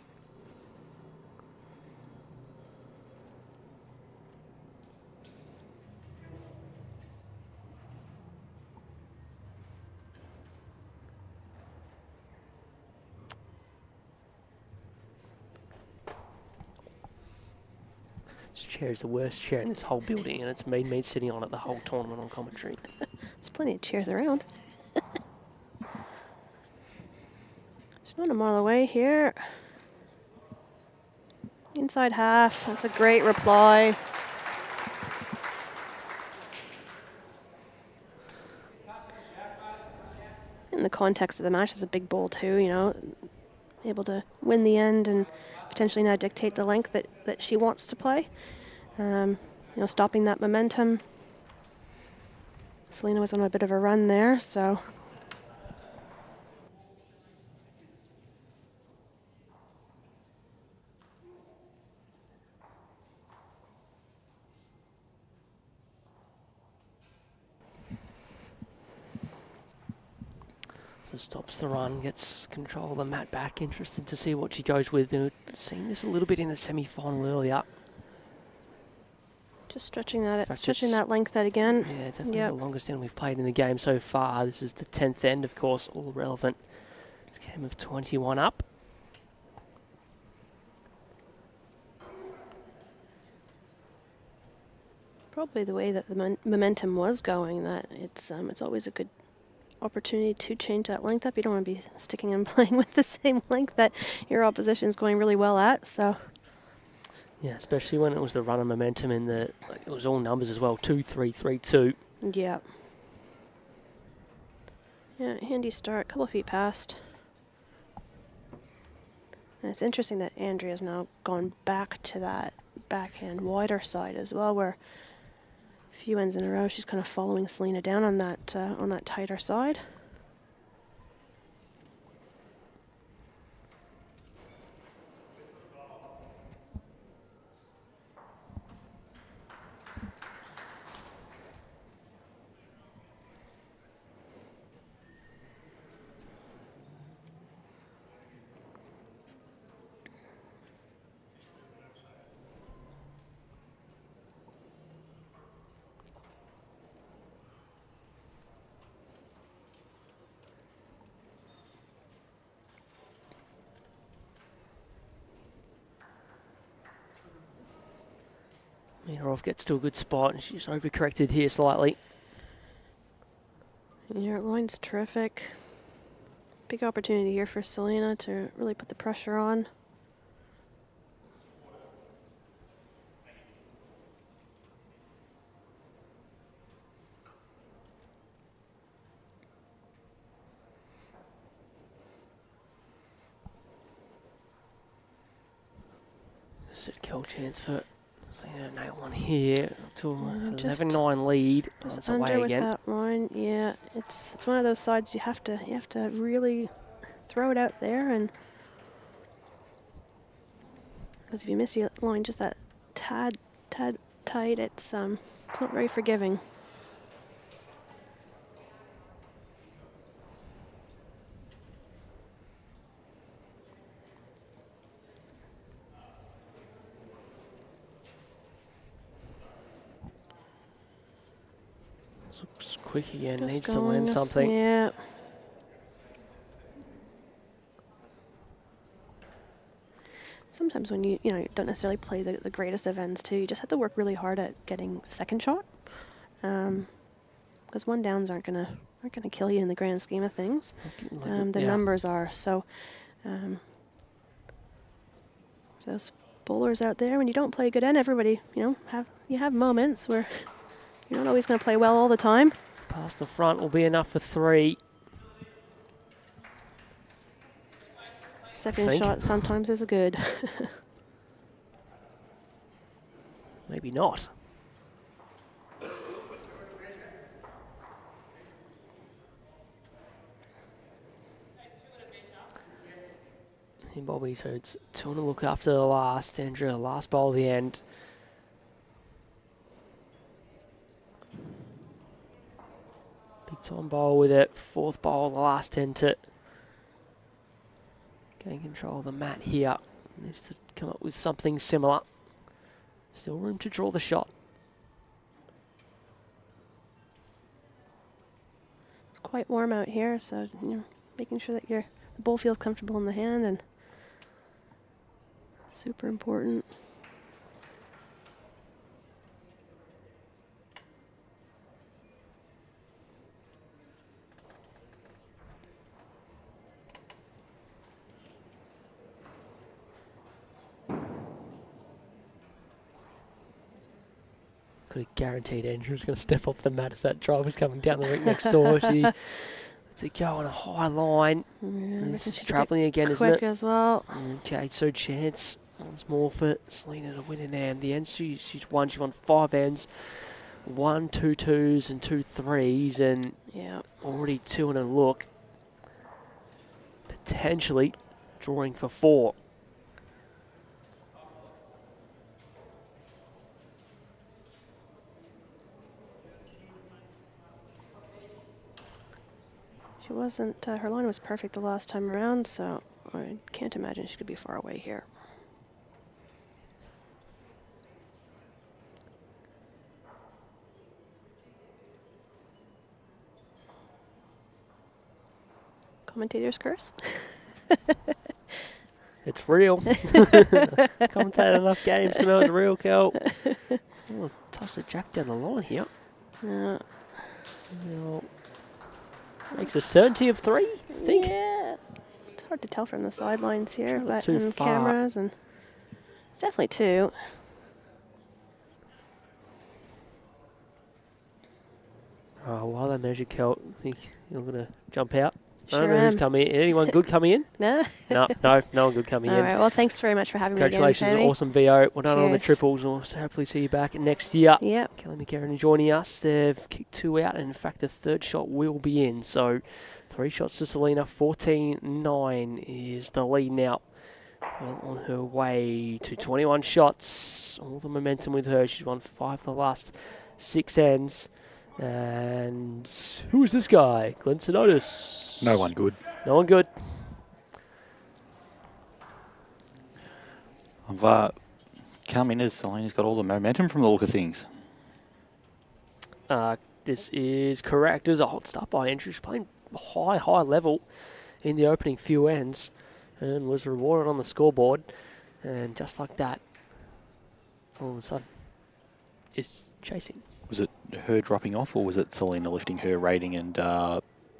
This chair is the worst chair in this whole building, and it's made me sitting on it the whole tournament on commentary. There's plenty of chairs around. Just not a mile away here. Inside half. That's a great reply. In the context of the match, it's a big bowl too, you know, able to win the end and potentially now dictate the length that she wants to play. You know, stopping that momentum. SELINA was on a bit of a run there, so. So stops the run, gets control of the mat back. Interested to see what she goes with. Seen this a little bit in the semi-final earlier. Just stretching that length out again. Yeah, definitely the longest end we've played in the game so far. This is the 10th end, of course, all relevant. This game of 21 up. Probably the way that the momentum was going, that it's always a good opportunity to change that length up. You don't want to be sticking and playing with the same length that your opposition is going really well at. So. Yeah, especially when it was the run of momentum in the, like, it was all numbers as well, 2-3-3-2. Yeah. Yeah, handy start, couple feet past. And it's interesting that Andrea's now gone back to that backhand wider side as well, where a few ends in a row she's kind of following SELINA down on that tighter side. Mitarov gets to a good spot and she's overcorrected here slightly. Your line's terrific. Big opportunity here for SELINA to really put the pressure on. This is a kill chance for SELINA to nail one here to 11-9 lead. Just away under with again. that line, yeah. It's one of those sides you have to really throw it out there, and because if you miss your line just that tad tight, it's not very forgiving. Looks quick again, Just needs to learn something. Yeah. Sometimes when you don't necessarily play the greatest events too, you just have to work really hard at getting second shot, because one downs aren't gonna kill you in the grand scheme of things. The numbers are so. Those bowlers out there, when you don't play a good end, everybody you have moments where you're not always going to play well all the time. Past the front will be enough for 3. Second shot sometimes is a good. Maybe not. Hey Bobby, so it's 2 to look after the last. Andrea, last bowl of the end. Big time bowl with it. 4th bowl, the last 10 to gain control of the mat here. Needs to come up with something similar. Still room to draw the shot. It's quite warm out here, so making sure that the bowl feels comfortable in the hand, and super important. could have guaranteed Andrew was going to step off the mat as that drive was coming down the rink next door. She lets it go on a high line. She's travelling again, isn't it? Quick as well. Okay, so chance once more for Selina to win an AM. The ends she's won 5 ends, 1 2 2s and 2 3s, and already 2 in a look. Potentially drawing for 4. She wasn't, her line was perfect the last time around, so I can't imagine she could be far away here. Commentator's curse? It's real. Commentated enough games to know it's real, Kel. Oh, toss the jack down the line here. Yeah. Makes a certainty of 3, I think. Yeah. It's hard to tell from the sidelines here, Traveled but too in far. cameras, and it's definitely 2. Oh, while they measure, Kel, I think you're going to jump out. I Sure don't know who's am. coming in. Anyone good coming in? No? No one good coming All in. right, well, thanks very much for having me again, Congratulations, Sammy. awesome VO. Well done on the Cheers. triples. We'll hopefully see you back next year. Yep. Kelly McGarren joining us. They've kicked 2 out, and in fact, the 3rd shot will be in. So 3 shots to Selina. 14-9 is the lead now. Well on her way to 21 shots. All the momentum with her. She's won 5 of the last 6 ends. And who is this guy? Glenn Sinotis. No one good. No one good. I've come in as Selina's got all the momentum from the look of things. This is correct. It was a hot start by Andrew. She's playing high level in the opening few ends and was rewarded on the scoreboard. And just like that, all of a sudden, is chasing. Was it her dropping off, or was it Selina lifting her rating and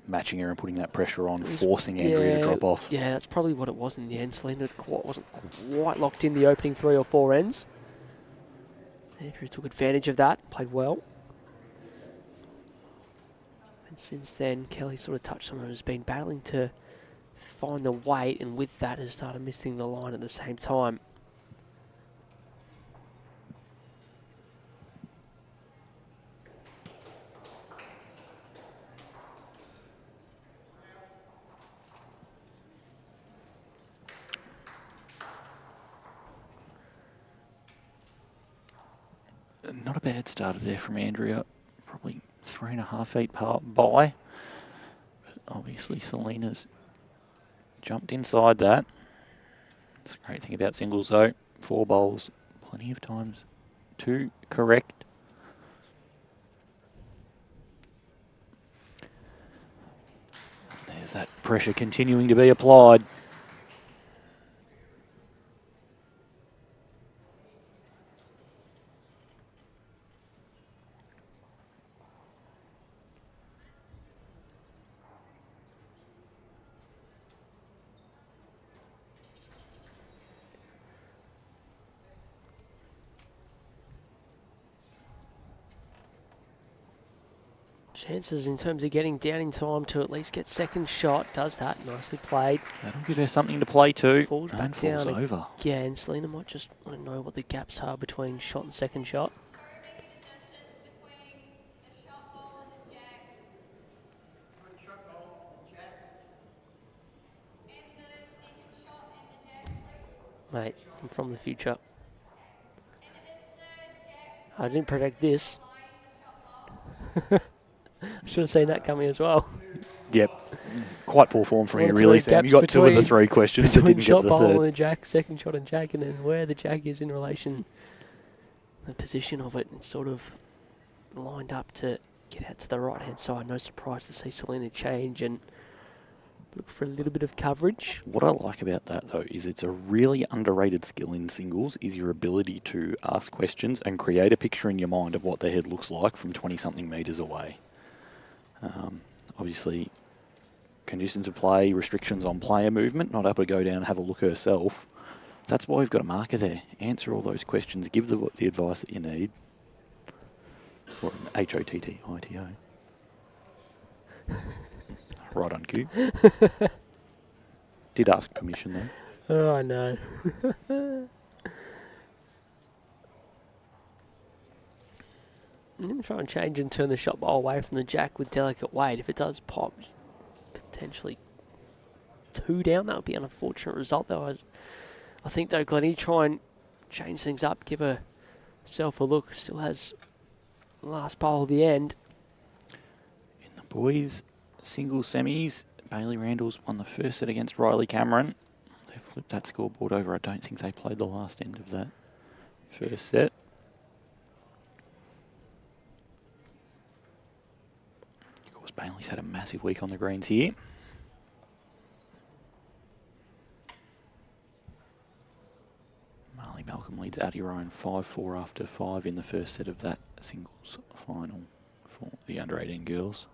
matching her and putting that pressure on, forcing Andrea to drop off? Yeah, that's probably what it was in the end. Selina wasn't quite locked in the opening 3 or 4 ends. Andrea took advantage of that, played well. And since then, Kelly sort of touched on it, has been battling to find the weight, and with that has started missing the line at the same time. Not a bad starter there from Andrea. Probably 3.5 feet by. But obviously, Selina's jumped inside that. That's a great thing about singles, though. 4 bowls, plenty of times to correct. There's that pressure continuing to be applied. Chances in terms of getting down in time to at least get second shot. Does that. Nicely played. That'll give her something to play to. Falls And back falls down over. again. Selina might just want to know what the gaps are between shot and second shot. Mate, I'm from the future. I didn't predict this. I should have seen that coming as well. Yep. Quite poor form from you, Well, really, it's the Sam. You gaps got 2 of the between- 3 questions, but Between didn't shot get the bowl third. and the jack, second shot and jack, and then where the jack is in relation, the position of it, it's sort of lined up to get out to the right-hand side. No surprise to see Selina change and look for a little bit of coverage. What I like about that, though, is it's a really underrated skill in singles, is your ability to ask questions and create a picture in your mind of what the head looks like from 20-something metres away. Obviously, conditions of play, restrictions on player movement, not able to go down and have a look herself. That's why we've got a marker there. Answer all those questions, give the advice that you need. Or an HOTTITO. Right on cue. Did ask permission though. Oh, I know. I'm going to try and change and turn the shot ball away from the jack with delicate weight. If it does pop, potentially 2 down, that would be an unfortunate result though. I think though, Glennie, try and change things up, give herself a look. Still has the last bowl of the end. In the boys' single semis, Bailey Randalls won the first set against Riley Cameron. They flipped that scoreboard over. I don't think they played the last end of that first set. Of course, Bailey's had a massive week on the greens here. Marley Malcolm leads Addie Ryan 5-4 after 5 in the first set of that singles final for the under 18 girls.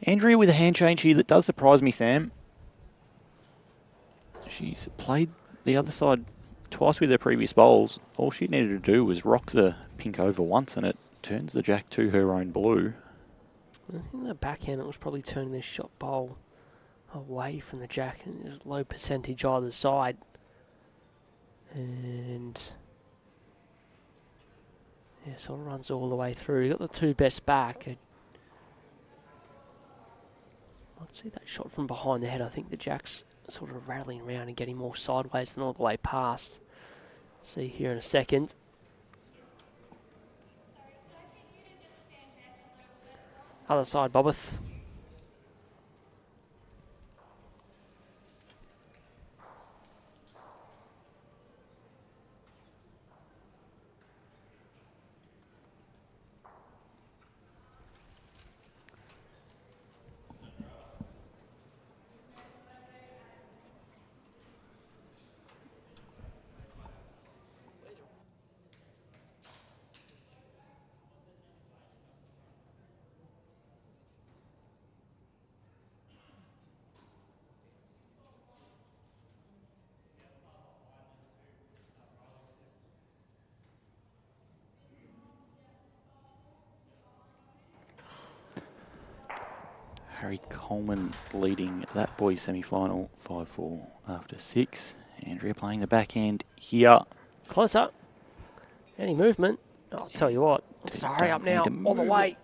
Andrea with a hand change here that does surprise me, Sam. She's played the other side twice with her previous bowls. All she needed to do was rock the pink over once and it turns the jack to her own blue. I think the backhand, it was probably turning this shot bowl away from the jack, and there's low percentage either side. And yeah, sort of runs all the way through. Got the 2 best back. I'd see that shot from behind the head. I think the jack's sort of rattling around and getting more sideways than all the way past. See here in a second. Other side, Bobbeth. Harry Coleman leading that boys semi-final 5-4 after 6. Andrea playing the backhand here. Close up. Any movement? I'll tell you what. Let's hurry up now. All the way.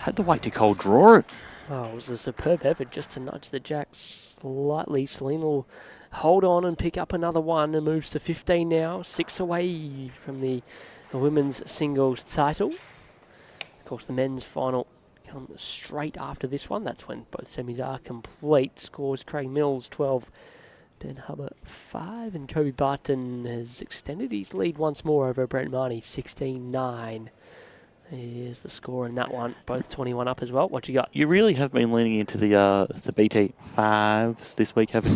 Had to wait to cold draw it. Oh, it was a superb effort just to nudge the jack slightly. Selina will hold on and pick up another one and moves to 15 now. 6 away from the women's singles title. Of course, the men's final comes straight after this one. That's when both semis are complete. Scores Craig Mills 12, Ben Hubbard 5, and Kobe Barton has extended his lead once more over Brent Marnie 16-9. Here's the score in that one. Both 21 up as well. What you got? You really have been leaning into the BT fives this week, haven't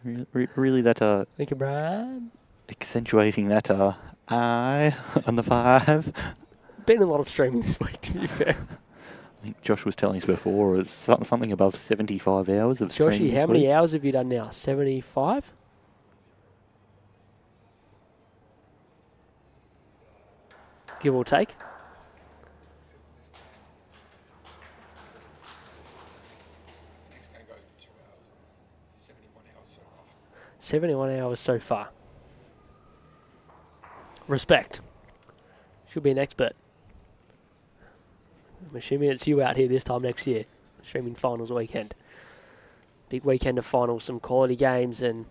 you? really that Thank you, Brad. accentuating that I on the 5. Been a lot of streaming this week, to be fair. I think Josh was telling us before it was something above 75 hours of streaming. Joshy, how many hours have you done now? 75? Give or take? 71 hours so far. Respect. Should be an expert. I'm assuming it's you out here this time next year, streaming finals weekend. Big weekend of finals, some quality games, and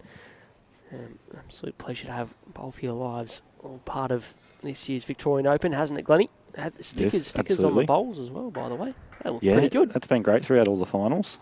absolute pleasure to have both of your lives all part of this year's Victorian Open, hasn't it, Glennie? Had the stickers on the bowls as well, by the way. They look pretty good. That's been great throughout all the finals.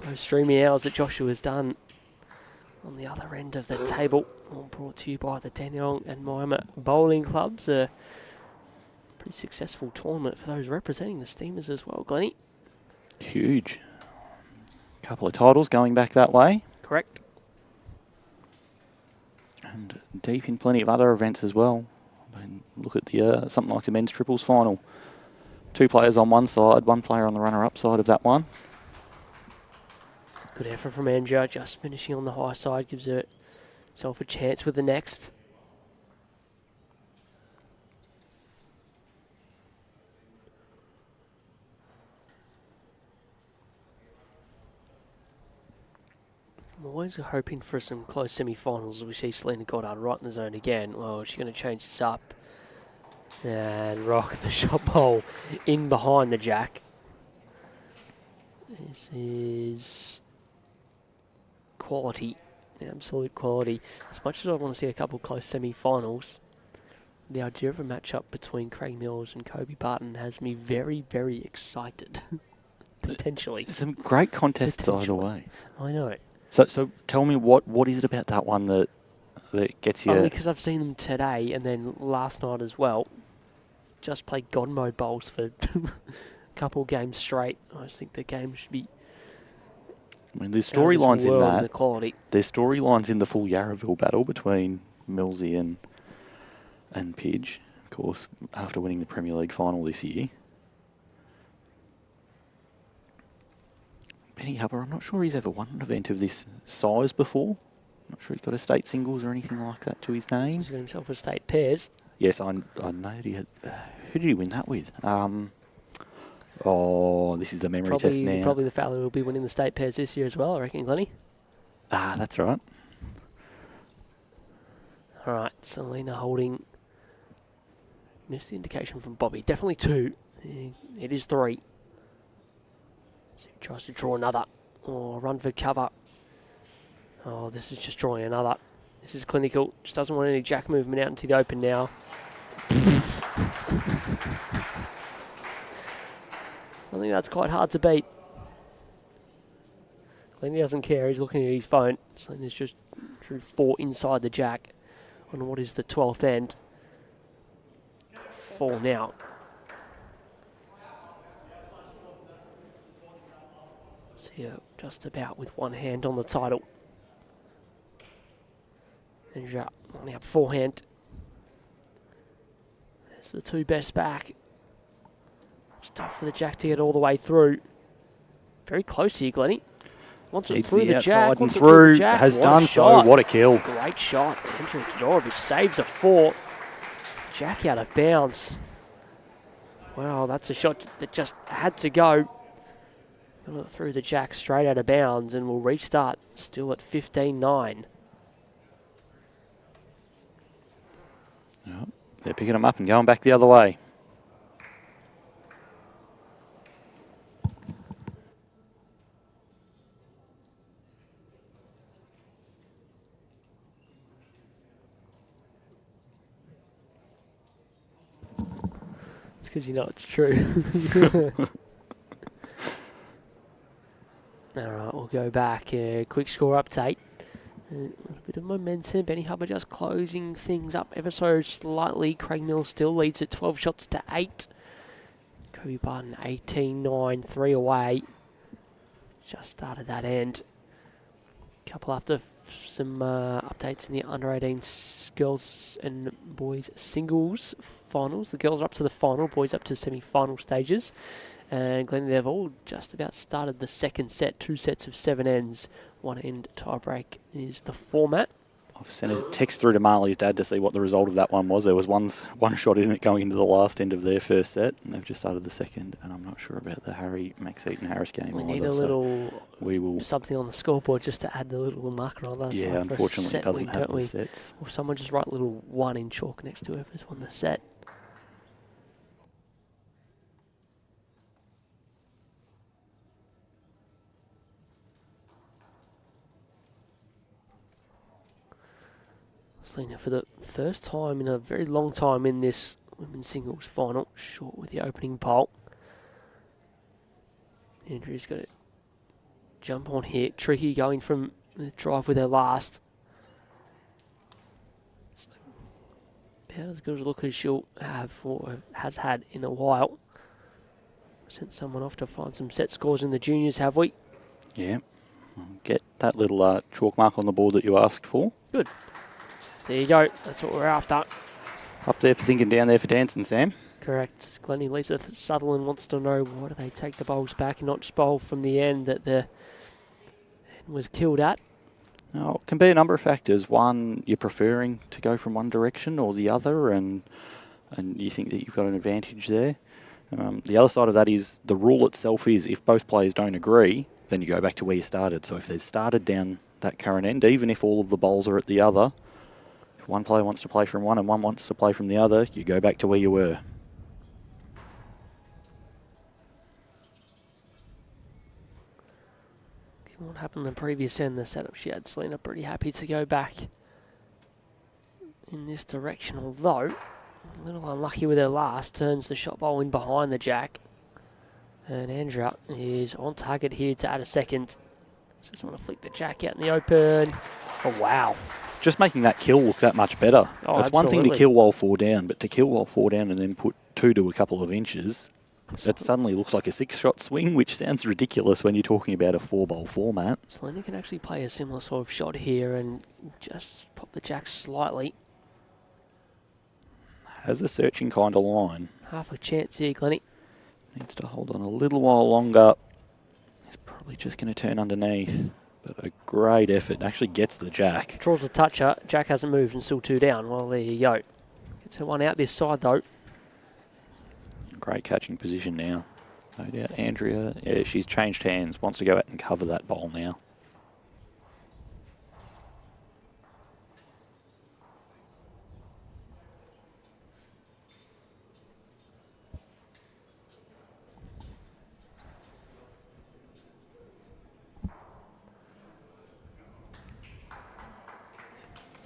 Those streaming hours that Joshua has done on the other end of the table, all brought to you by the Dandenong and Moama bowling clubs. A pretty successful tournament for those representing the Steamers as well, Glennie. Huge. couple of titles going back that way. Correct. And deep in plenty of other events as well. And look at the something like the men's triples final. 2 players on one side, 1 player on the runner-up side of that one. Good effort from ANDREA, just finishing on the high side, gives herself a chance with the next. I'm always hoping for some close semi-finals. We see SELINA GODDARD right in the zone again. Well, she's going to change this up and rock the shot pole in behind the jack. This is quality, absolute quality. As much as I want to see a couple close semi-finals, the idea of a matchup between Craig Mills and Kobe Barton has me very, very excited. Potentially. Some great contests either way. I know it. So tell me, what is it about that one that gets you? Only because I've seen them today and then last night as well. Just played God Mode Bowls for a couple games straight. I just think the game should be. I mean, there's storylines in that. The quality. There's storylines in the full Yarraville battle between Millsy and Pidge, of course, after winning the Premier League final this year. Benny Hubber, I'm not sure he's ever won an event of this size before. I'm not sure he's got a state singles or anything like that to his name. He's got himself a state pairs. Yes, I know that he had. Who did he win that with? Oh, this is the memory test now. Probably the fella who will be winning the state pairs this year as well, I reckon, Glennie. Ah, that's right. All right, SELINA holding. Missed the indication from Bobby. Definitely 2. It is 3. So he tries to draw another. Oh, run for cover. Oh, this is just drawing another. This is clinical. Just doesn't want any jack movement out into the open now. I think that's quite hard to beat. Glennie doesn't care. He's looking at his phone. SELINA's just drew 4 inside the jack on what is the 12th end. 4 now. So yeah, just about with one hand on the title. ANDREA only up forehand. There's the 2 best back. It's tough for the jack to get all the way through. Very close here, Glennie. Wants it through the jack. And through. Has done so. What a kill. Great shot. ANDREA TUDOROVIC saves a 4. Jack out of bounds. Wow, that's a shot that just had to go. Got it through the jack straight out of bounds and will restart still at 15-9. Yep. They're picking them up and going back the other way. It's because you know it's true. All right, we'll go back. Quick score update. A little bit of momentum. Benny Hubber just closing things up ever so slightly. Craig Mills still leads at 12 shots to 8. Kobe Barton 18-9, 3 away. Just started that end. Couple after some updates in the under-18 girls and boys singles finals. The girls are up to the final, boys up to semi-final stages. And Glenn, they've all just about started the second set. 2 sets of 7 ends. 1 end tiebreak is the format. I've sent a text through to Marley's dad to see what the result of that one was. There was one shot in it going into the last end of their first set, and they've just started the second. And I'm not sure about the Max Eaton Harris game. We need a little something on the scoreboard just to add the little marker on that. Yeah, unfortunately, it doesn't have the sets. Or someone just write a little 1 in chalk next to whoever's won the set. SELINA for the first time in a very long time in this women's singles final, short with the opening pole. ANDREA's got to jump on here. Tricky going from the drive with her last. About as good a look as she'll have or has had in a while. Sent someone off to find some set scores in the juniors, have we? Yeah. Get that little chalk mark on the board that you asked for. Good. There you go. That's what we're after. Up there for thinking, down there for dancing, Sam. Correct. Glennie Lisa Sutherland wants to know why do they take the bowls back and not just bowl from the end that the end was killed at. Now, it can be a number of factors. One, you're preferring to go from one direction or the other, and you think that you've got an advantage there. The other side of that is the rule itself is if both players don't agree, then you go back to where you started. So if they started down that current end, even if all of the bowls are at the other, if one player wants to play from one and one wants to play from the other, you go back to where you were. Given what happened in the previous end, the setup she had, Selina pretty happy to go back in this direction, although a little unlucky with her last, turns the shot bowl in behind the jack. And Andrea is on target here to add a second. Just want to flick the jack out in the open. Oh, wow. Just making that kill look that much better. Oh, it's one thing to absolutely. kill while 4 down, but to kill while 4 down and then put 2 to a couple of inches, that suddenly looks like a 6-shot swing, which sounds ridiculous when you're talking about a 4-bowl format. Selina can actually play a similar sort of shot here and just pop the jack slightly. Has a searching kind of line. Half a chance here, Glennie. Needs to hold on a little while longer. He's probably just going to turn underneath. But a great effort. Actually gets the jack. Draws a toucher. Jack hasn't moved and still 2 down. Well, there you go. Gets her one out this side, though. Great catching position now. No doubt Andrea, yeah, she's changed hands. Wants to go out and cover that bowl now.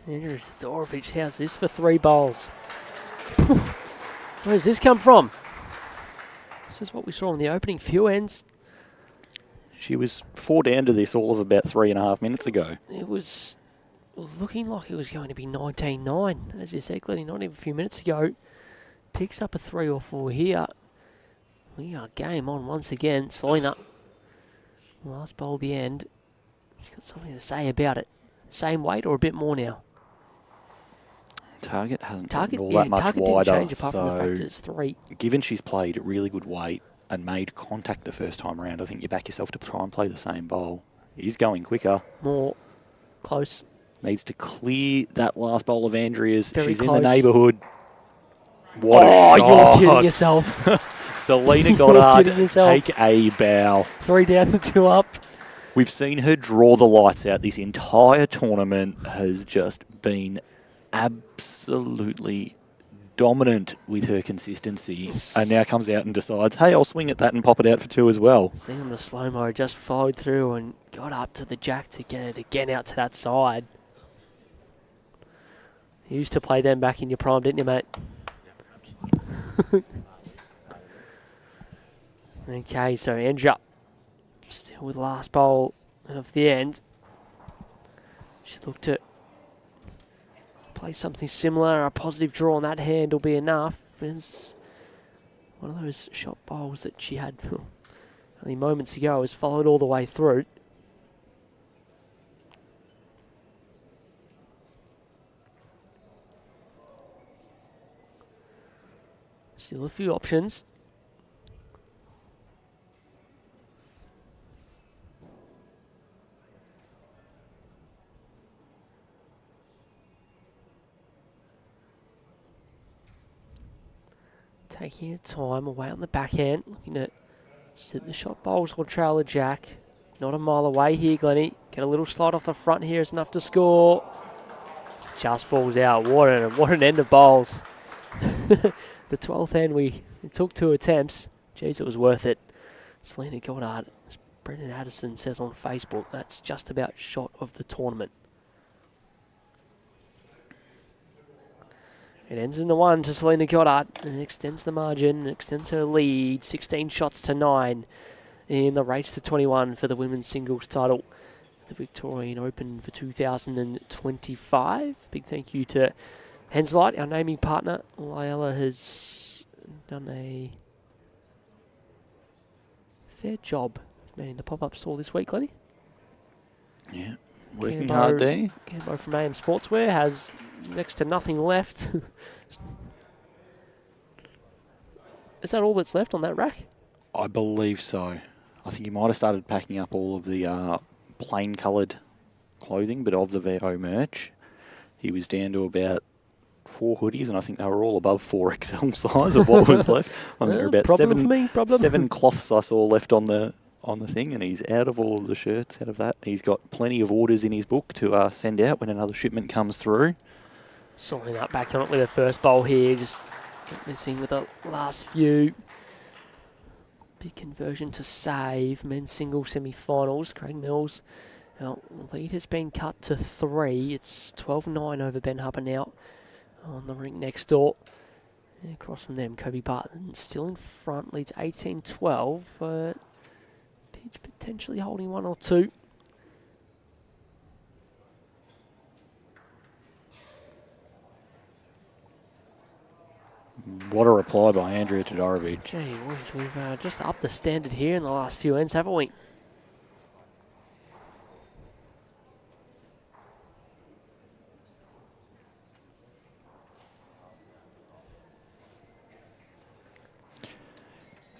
Andrea Todorovic, how's this for 3 bowls? Where does this come from? This is what we saw in the opening few ends. She was 4 down to this all of about 3.5 minutes ago. It was looking like it was going to be 19-9, as you said, Glennie, not even a few minutes ago. Picks up a 3 or 4 here. We are game on once again. Selina, last bowl at the end. She's got something to say about it. Same weight or a bit more now? Target hasn't Target, gotten all yeah, that much target wider. didn't change apart from the fact that it's 3. Given she's played really good weight and made contact the first time around, I think you back yourself to try and play the same bowl. He's going quicker. More close. Needs to clear that last bowl of Andrea's. Very She's close. in the neighbourhood. What a Oh, shot. you're kidding yourself. Selina Goddard, kidding yourself. take a bow. 3 down to 2 up. We've seen her draw the lights out. This entire tournament has just been absolutely dominant with her consistency. And now comes out and decides, hey, I'll swing at that and pop it out for 2 as well. Seeing the slow-mo, just followed through and got up to the jack to get it again out to that side. You used to play them back in your prime, didn't you, mate? Okay, so Andrea still with the last bowl of the end. She looked to play something similar. A positive draw on that hand will be enough. It's one of those shot bowls that she had only moments ago has followed all the way through. Still a few options. Taking your time away on the backhand, looking to sit the shot bowls or trail the jack. Not a mile away here, Glennie. Get a little slide off the front here is enough to score. Just falls out. What an end of bowls. The 12th end, it took 2 attempts. Jeez, it was worth it. Selina Goddard, as Brendan Addison says on Facebook, that's just about shot of the tournament. It ends in the 1 to Selina Goddard and extends the margin, extends her lead, 16 shots to 9 in the race to 21 for the women's singles title. The Victorian Open for 2025. Big thank you to Henslight, our naming partner. Lyella has done a fair job of manning the pop-up store this week, Glennie. Yeah, working hard there. Cambo from AM Sportswear has next to nothing left. Is that all that's left on that rack? I believe so. I think he might have started packing up all of the plain coloured clothing, but of the VO merch, he was down to about 4 hoodies, and I think they were all above 4XL size of what was left. I mean, there were about seven cloths I saw left on the thing, and he's out of all of the shirts, out of that. He's got plenty of orders in his book to send out when another shipment comes through. Sorting up back on it with the first bowl here, just missing with the last few. Big conversion to save. Men's single semi-finals. Craig Mills. Now, lead has been cut to 3. It's 12-9 over Ben Harper now on the ring next door. And across from them, Kobe Barton still in front, leads 18-12. But Peach potentially holding 1 or 2. What a reply by Andrea Tudorovic. Gee whiz, we've just upped the standard here in the last few ends, haven't we?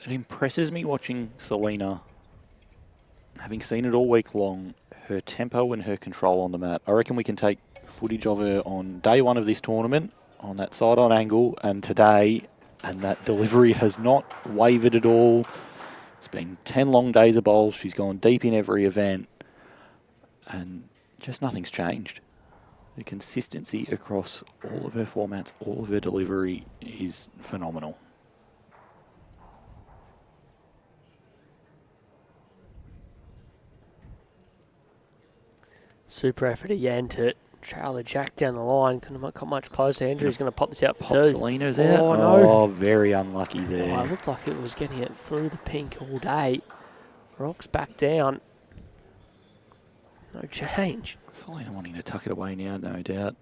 It impresses me watching Selina, having seen it all week long, her tempo and her control on the mat. I reckon we can take footage of her on day 1 of this tournament, on that side-on angle, and today, and that delivery has not wavered at all. It's been 10 long days of bowls. She's gone deep in every event, and just nothing's changed. The consistency across all of her formats, all of her delivery is phenomenal. Super effort again to trail the jack down the line. Couldn't have got much closer. Andrew's going to pop this out for 2. Selina's out. Oh, no. Oh, very unlucky there. Oh, it looked like it was getting it through the pink all day. Rocks back down. No change. Selina wanting to tuck it away now, no doubt.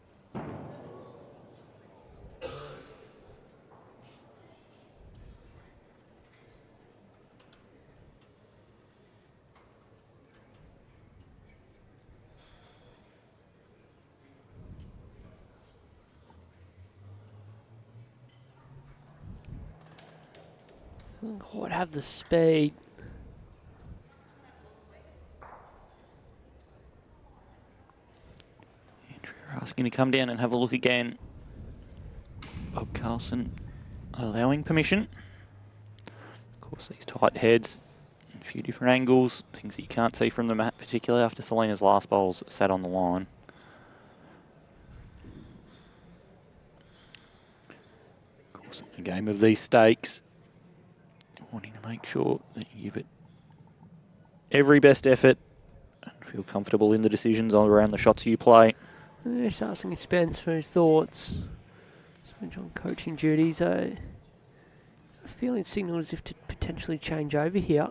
Doesn't quite have the speed. Andrea asking to come down and have a look again. Bob Carlson allowing permission. Of course, these tight heads, a few different angles, things that you can't see from the mat, particularly after Selina's last bowls sat on the line. Of course, a game of these stakes, wanting to make sure that you give it every best effort and feel comfortable in the decisions around the shots you play. Just asking Spence for his thoughts. Spence on coaching duties. A feeling signal as if to potentially change over here.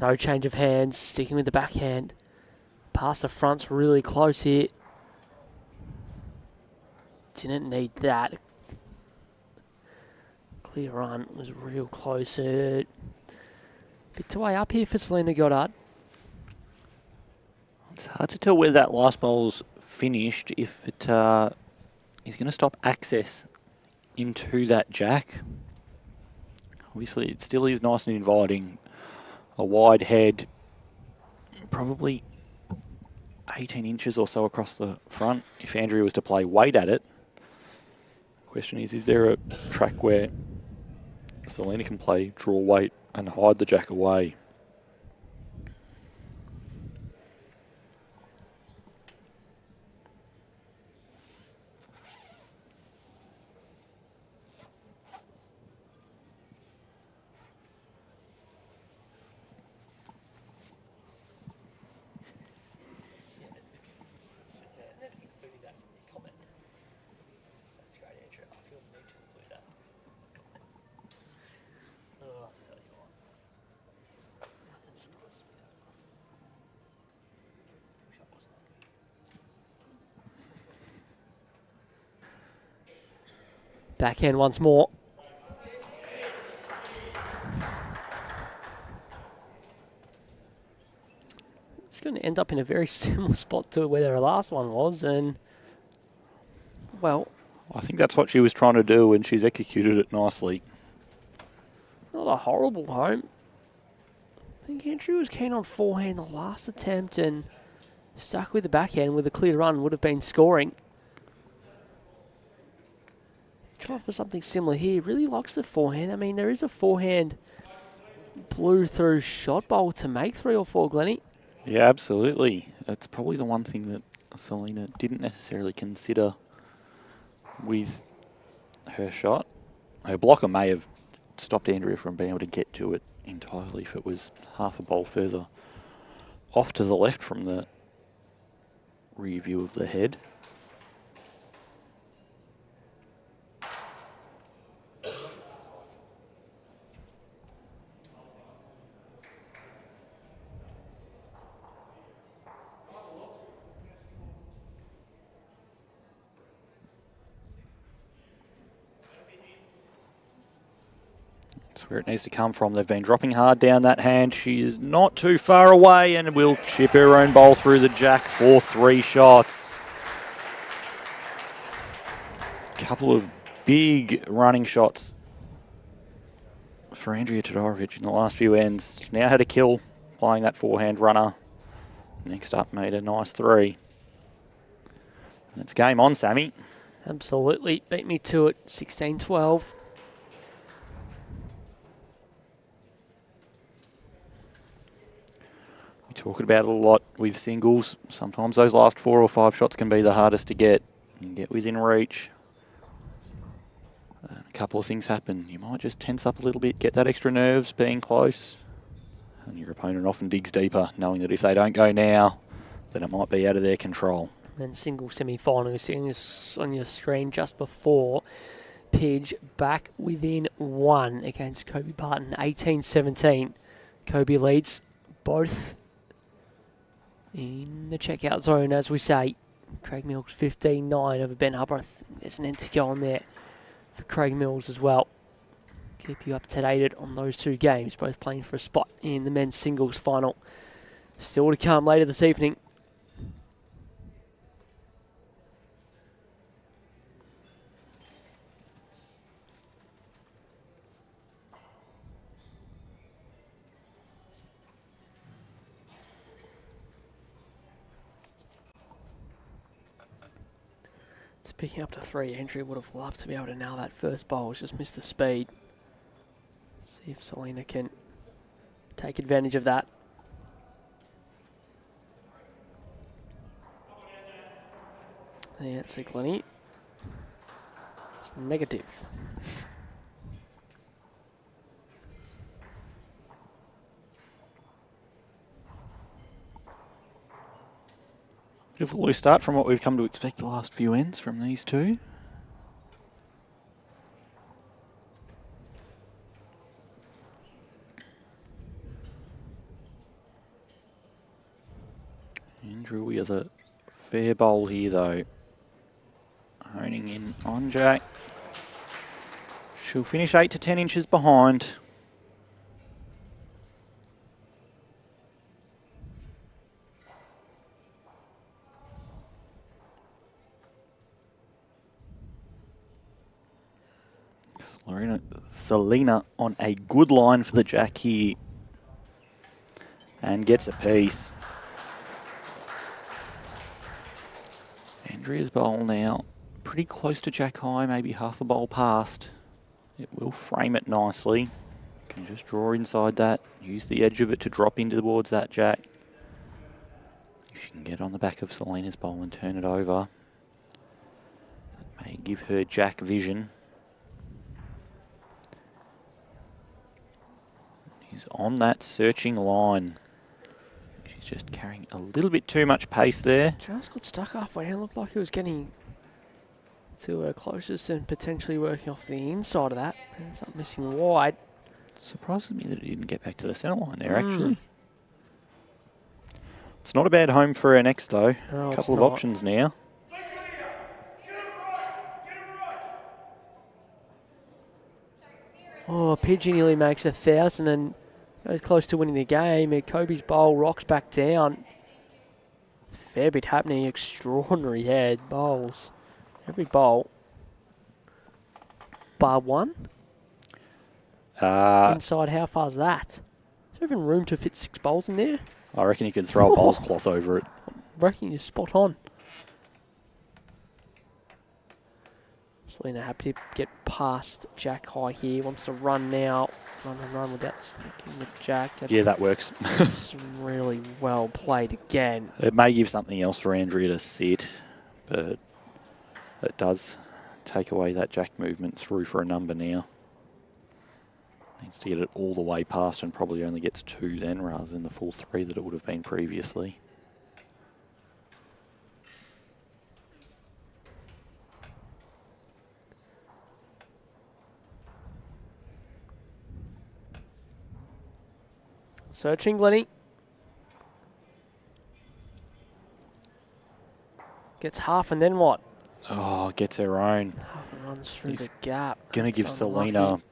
No change of hands, sticking with the backhand. Pass the front's really close here. Didn't need that. Clear run was real close. Bit to way up here for Selina Goddard. It's hard to tell where that last bowl's finished if it is going to stop access into that jack. Obviously, it still is nice and inviting. A wide head, probably 18 inches or so across the front. If Andrea was to play weight at it, the question is there a track where Selina can play draw weight and hide the jack away? Backhand once more. It's going to end up in a very similar spot to where their last one was, and, well... I think that's what she was trying to do, and she's executed it nicely. Not a horrible home. I think Andrea was keen on forehand the last attempt and stuck with the backhand with a clear run, would have been scoring. Trying for something similar here. Really likes the forehand. I mean, there is a forehand blew through shot bowl to make 3 or 4, Glennie. Yeah, absolutely. It's probably the one thing that Selina didn't necessarily consider with her shot. Her blocker may have stopped Andrea from being able to get to it entirely if it was half a bowl further off to the left from the rear view of the head. That's where it needs to come from. They've been dropping hard down that hand. She is not too far away and will chip her own bowl through the jack for 3 shots. Couple of big running shots for Andrea Tudorovic in the last few ends. Now had a kill playing that forehand runner. Next up made a nice 3. And it's game on, Sammy. Absolutely. Beat me to it. 16-12. We talk about it a lot with singles. Sometimes those last 4 or 5 shots can be the hardest to get. You can get within reach. And a couple of things happen. You might just tense up a little bit, get that extra nerves being close. And your opponent often digs deeper, knowing that if they don't go now, then it might be out of their control. And single semi-final, you're seeing this on your screen just before. Pidge back within 1 against Kobe Barton, 18-17. Kobe leads both in the checkout zone, as we say. Craig Mills 15-9 over Ben Hubbard. I think there's an end to go on there for Craig Mills as well. Keep you up to date on those 2 games, both playing for a spot in the men's singles final. Still to come later this evening. It's picking up to 3. Andrea would have loved to be able to nail that first bowl. Just missed the speed. See if Selina can take advantage of that. The answer, Glennie, it's negative. Bit of a loose start from what we've come to expect the last few ends from these 2. Andrew with a fair bowl here though. Honing in on Jack. She'll finish 8 to 10 inches behind. Selina on a good line for the jack here. And gets a piece. Andrea's bowl now pretty close to jack high, maybe half a bowl past. It will frame it nicely. Can just draw inside that, use the edge of it to drop into towards that jack. If she can get on the back of Selina's bowl and turn it over, that may give her jack vision. He's on that searching line. She's just carrying a little bit too much pace there. Just got stuck halfway. It looked like he was getting to her closest and potentially working off the inside of that. Ends up missing wide. Surprises me that he didn't get back to the centre line there, actually. It's not a bad home for her next, though. No, a couple of options now. Oh, Pidgey nearly makes 1,000 and goes close to winning the game. And Kobe's bowl rocks back down. Fair bit happening. Extraordinary head bowls. Every bowl. Bar one. Inside, how far's that? Is there even room to fit 6 bowls in there? I reckon you can throw a bowls cloth over it. I reckon you're spot on. SELINA happy to get past Jack high here. Wants to run now. Run without sticking with Jack. Yeah, that works. That's really well played again. It may give something else for Andrea to sit, but it does take away that Jack movement through for a number now. Needs to get it all the way past and probably only gets 2 then rather than the full 3 that it would have been previously. Searching, Glennie. Gets half and then what? Oh, gets her own. Half and runs through the gap. Going to give That's SELINA unlucky.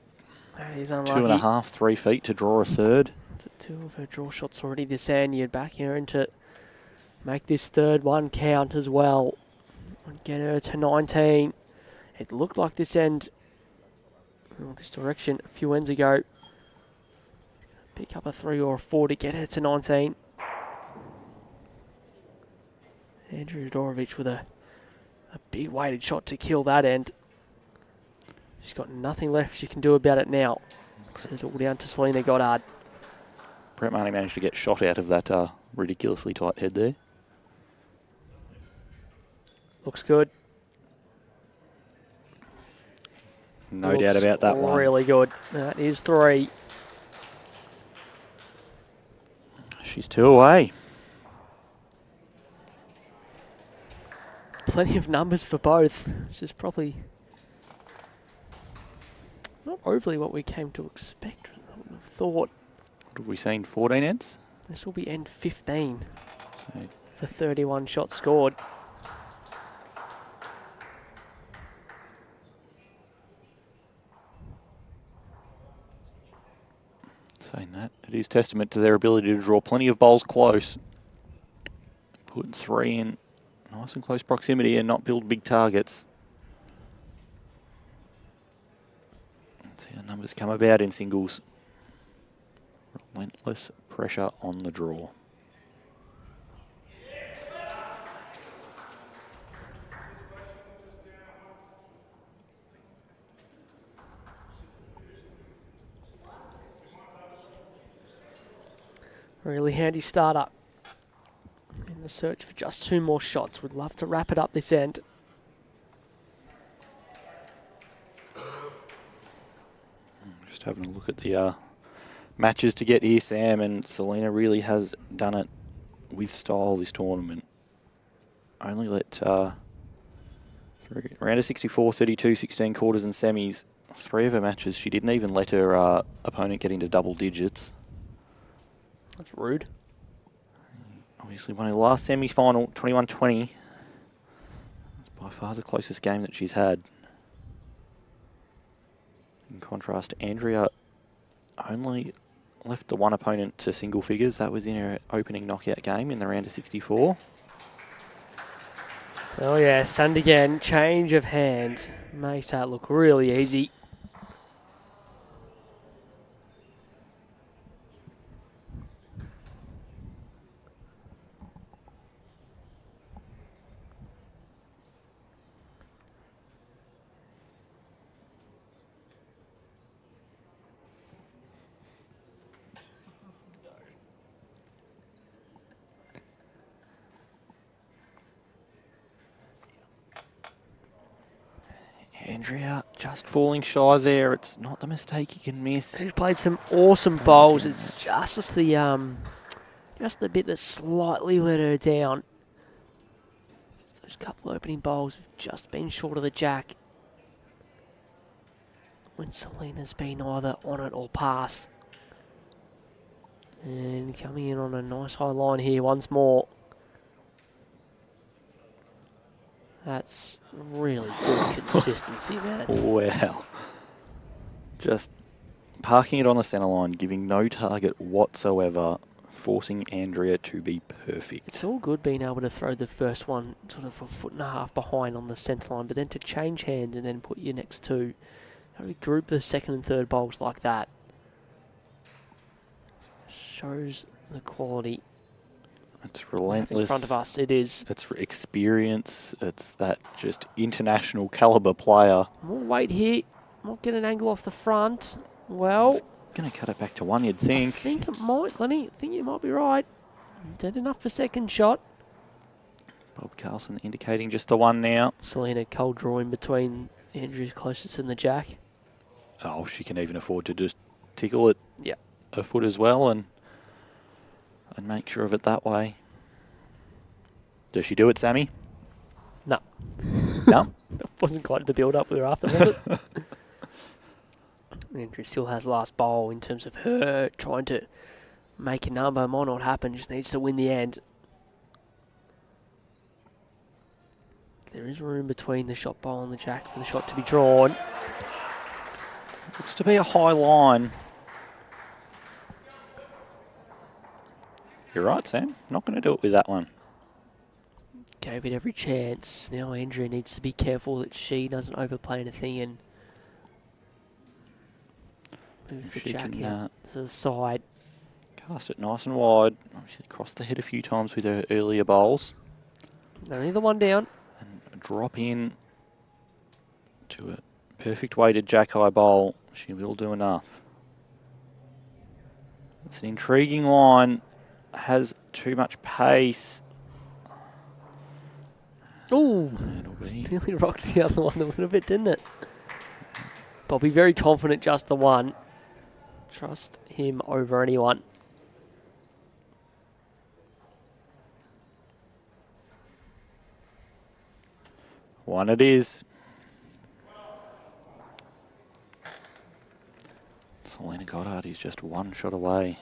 That is unlucky. 2.5, 3 feet to draw a third. 2 of her draw shots already this end. You'd back her in to make this third one count as well. And get her to 19. It looked like this end, this direction a few ends ago. Pick up a 3 or a 4 to get her to 19. ANDREA TUDOROVIC with a big weighted shot to kill that end. She's got nothing left she can do about it now. So it's all down to SELINA GODDARD. Brett Marnie managed to get shot out of that ridiculously tight head there. Looks good. No doubt about that one. Really good. That is 3. She's 2 away. Plenty of numbers for both, which is probably not overly what we came to expect. I would have thought. What have we seen? 14 ends? This will be end 15 So for 31 shots scored. saying that, it is testament to their ability to draw plenty of bowls close. Put 3 in nice and close proximity and not build big targets. Let's see how numbers come about in singles. Relentless pressure on the draw. Really handy starter in the search for just 2 more shots. Would love to wrap it up this end. Just having a look at the matches to get here, Sam, and SELINA really has done it with style this tournament. Only let round of 64, 32, 16 quarters and semis. 3 of her matches, she didn't even let her opponent get into double digits. That's rude. Obviously won her last semi-final, 21-20. That's by far the closest game that she's had. In contrast, ANDREA only left the one opponent to single figures. That was in her opening knockout game in the round of 64. Oh yes, and again, change of hand. Makes that look really easy. ANDREA just falling shy there. It's not the mistake you can miss. She's played some awesome bowls. It's just the bit that slightly let her down. Just those couple opening bowls have just been short of the jack. When SELINA's been either on it or past. And coming in on a nice high line here once more. That's really good consistency there. Wow. Just parking it on the centre line, giving no target whatsoever, forcing Andrea to be perfect. It's all good being able to throw the first one sort of a foot and a half behind on the centre line, but then to change hands and then put your next two, how do we group the second and third bowls like that? Shows the quality. It's relentless. In front of us, it is. It's experience. It's that just international calibre player. More weight here. Might get an angle off the front. Well, Going to cut it back to one, you'd I think. think it might, Glennie. I think you might be right. Dead enough for second shot. Bob Carlson indicating just the one now. Selina cold drawing between Andrew's closest and the jack. Oh, she can even afford to just tickle it a foot as well and make sure of it that way. Does she do it, Sammy? No. No? That wasn't quite the build-up we were after, was it? Andrew still has last bowl in terms of her trying to make a number. Might not happen, just needs to win the end. There is room between the shot bowl and the jack for the shot to be drawn. Looks to be a high line. You're right, Sam. Not going to do it with that one. Gave it every chance. Now Andrea needs to be careful that she doesn't overplay anything and move the She jack can, out to the side. Cast it nice and wide. Obviously crossed the head a few times with her earlier bowls. Only the one down. And drop in to a perfect weighted jack-high bowl. She will do enough. It's an intriguing line. Has too much pace. Ooh, It'll be. nearly rocked the other one a little bit, didn't it? Bobby very confident, just the one. Trust him over anyone. One it is. Selina Goddard is just one shot away.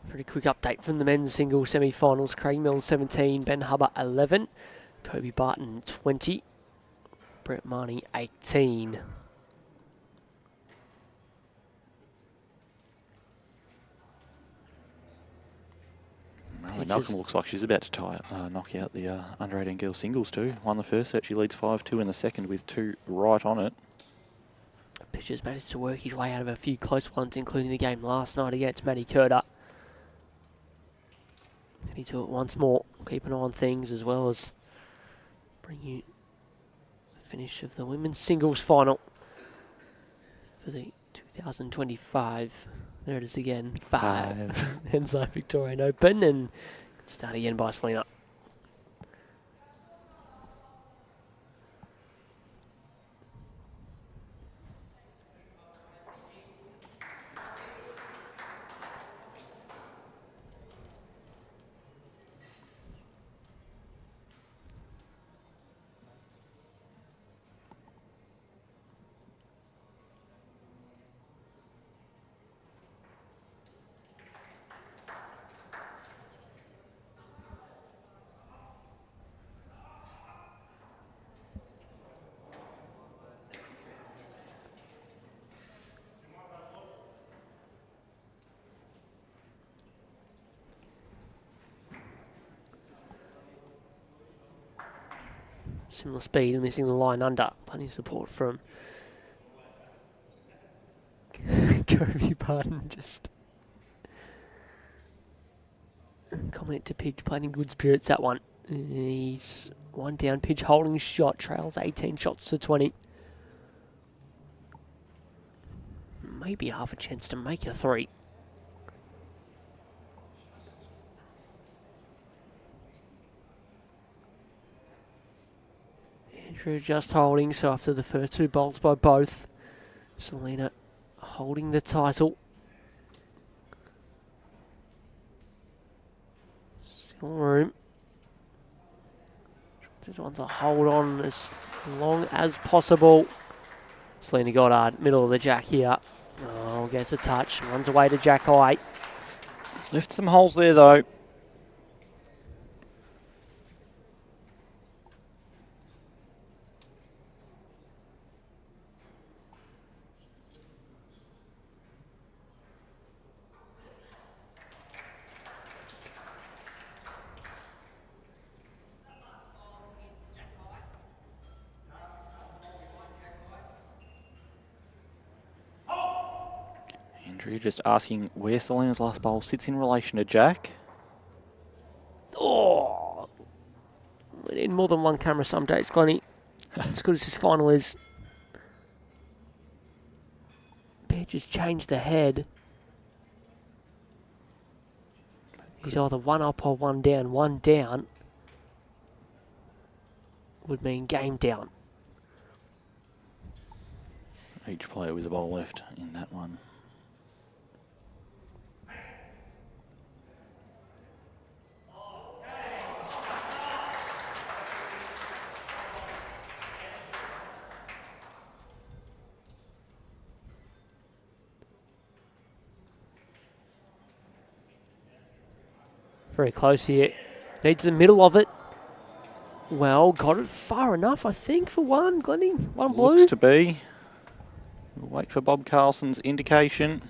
Pretty quick update from the men's single semi-finals. Craig Mills 17, Ben Hubbard 11, Kobe Barton 20, Brett Marnie 18. Mallory Malcolm looks like she's about to knock out the under 18 girls singles too. Won the first set, she leads 5-2 in the second with two right on it. Pitcher's managed to work his way out of a few close ones, including the game last night against Matty Curda. Can he do it once more? Keep an eye on things as well as bring you the finish of the women's singles final for the 2025. There it is again. 5. Henslow Victorian Open, and start again by Selina. Similar speed and missing the line under. Plenty of support from Kobe Barton. Just comment to Pidge playing in good spirits that one. He's one down. Pidge holding shot. Trails 18 shots to 20. Maybe half a chance to make a 3. Andrew just holding, so after the first 2 bowls by both, Selina holding the title. Still room. Just wants to hold on as long as possible. Selina Goddard, middle of the jack here. Oh, gets a touch, runs away to jack high. Left some holes there though. Andrea just asking where Selina's last bowl sits in relation to Jack. Oh, we need more than one camera some days, Glennie. As good as this final is. Bear just changed the head. He's either one up or one down. One down would mean game down. Each player with a bowl left in that one. Very close here. Needs the middle of it. Well, got it far enough, I think, for one, Glennie. One blue. Looks to be. We'll wait for Bob Carlson's indication.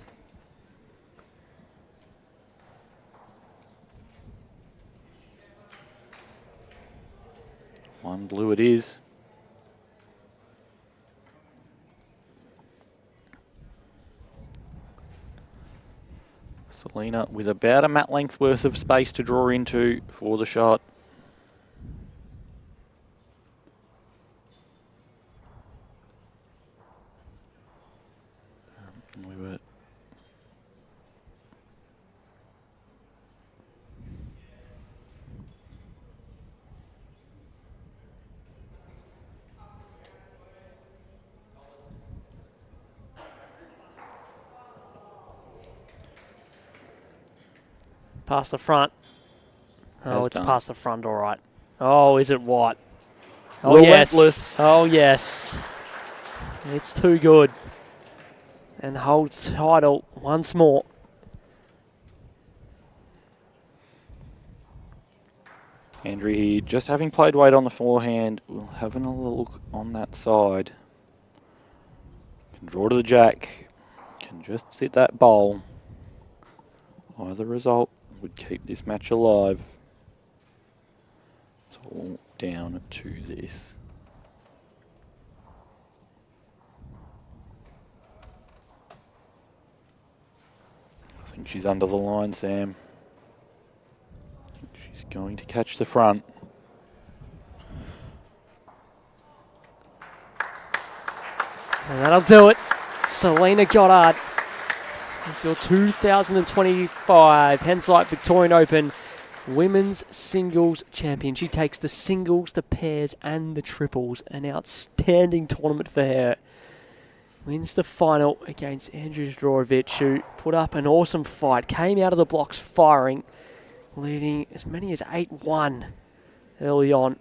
One blue it is. Selina with about a mat length worth of space to draw into for the shot. We were past the front. Oh, Has it's done. past the front, all right. Oh, is it what? Oh, yes. Relentless. Oh, yes. It's too good. And holds title once more. Andrea here, just having played weight on the forehand, we'll have another look on that side. Can draw to the jack, can just sit that bowl. Either result would keep this match alive. It's all down to this. I think she's under the line, Sam. I think she's going to catch the front. And that'll do it. Selina Goddard is your 2025 Henslite Victorian Open Women's Singles Champion. She takes the singles, the pairs and the triples. An outstanding tournament for her. Wins the final against Andrea Zdorovic, who put up an awesome fight. Came out of the blocks firing, leading as many as 8-1 early on.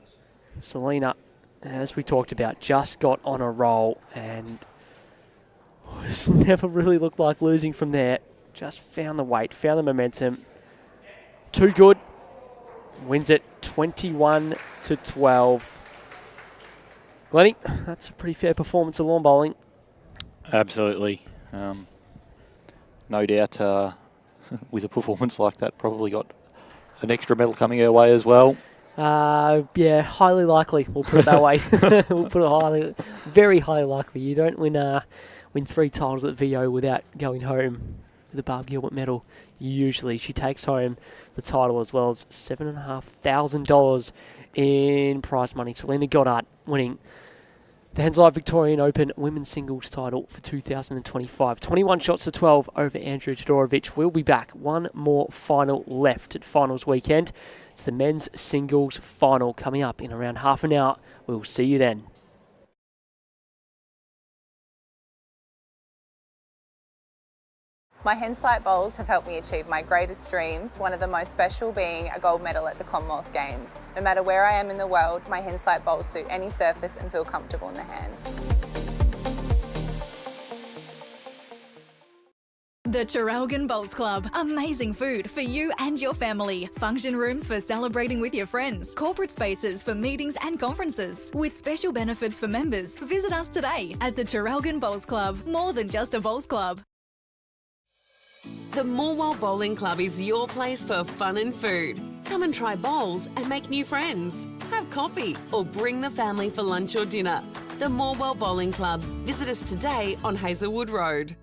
Selina, as we talked about, just got on a roll and never really looked like losing from there. Just found the weight, found the momentum. Too good. Wins it 21-12. Glennie, that's a pretty fair performance of lawn bowling. Absolutely. No doubt with a performance like that, probably got an extra medal coming her way as well. Yeah, highly likely. We'll put it that way. We'll put it very highly likely. You don't win 3 titles at VO without going home with a Barb Gilbert medal. Usually, she takes home the title as well as $7,500 in prize money. Selina Goddard winning the Henslite Victorian Open Women's Singles title for 2025. 21 shots to 12 over Andrea Tudorovic. We'll be back. One more final left at finals weekend. It's the men's singles final coming up in around half an hour. We'll see you then. My Henslite bowls have helped me achieve my greatest dreams, one of the most special being a gold medal at the Commonwealth Games. No matter where I am in the world, my Henslite bowls suit any surface and feel comfortable in the hand. The Traralgon Bowls Club. Amazing food for you and your family. Function rooms for celebrating with your friends. Corporate spaces for meetings and conferences. With special benefits for members. Visit us today at the Traralgon Bowls Club. More than just a bowls club. The Moama Bowling Club is your place for fun and food. Come and try bowls and make new friends. Have coffee or bring the family for lunch or dinner. The Moama Bowling Club. Visit us today on Hazelwood Road.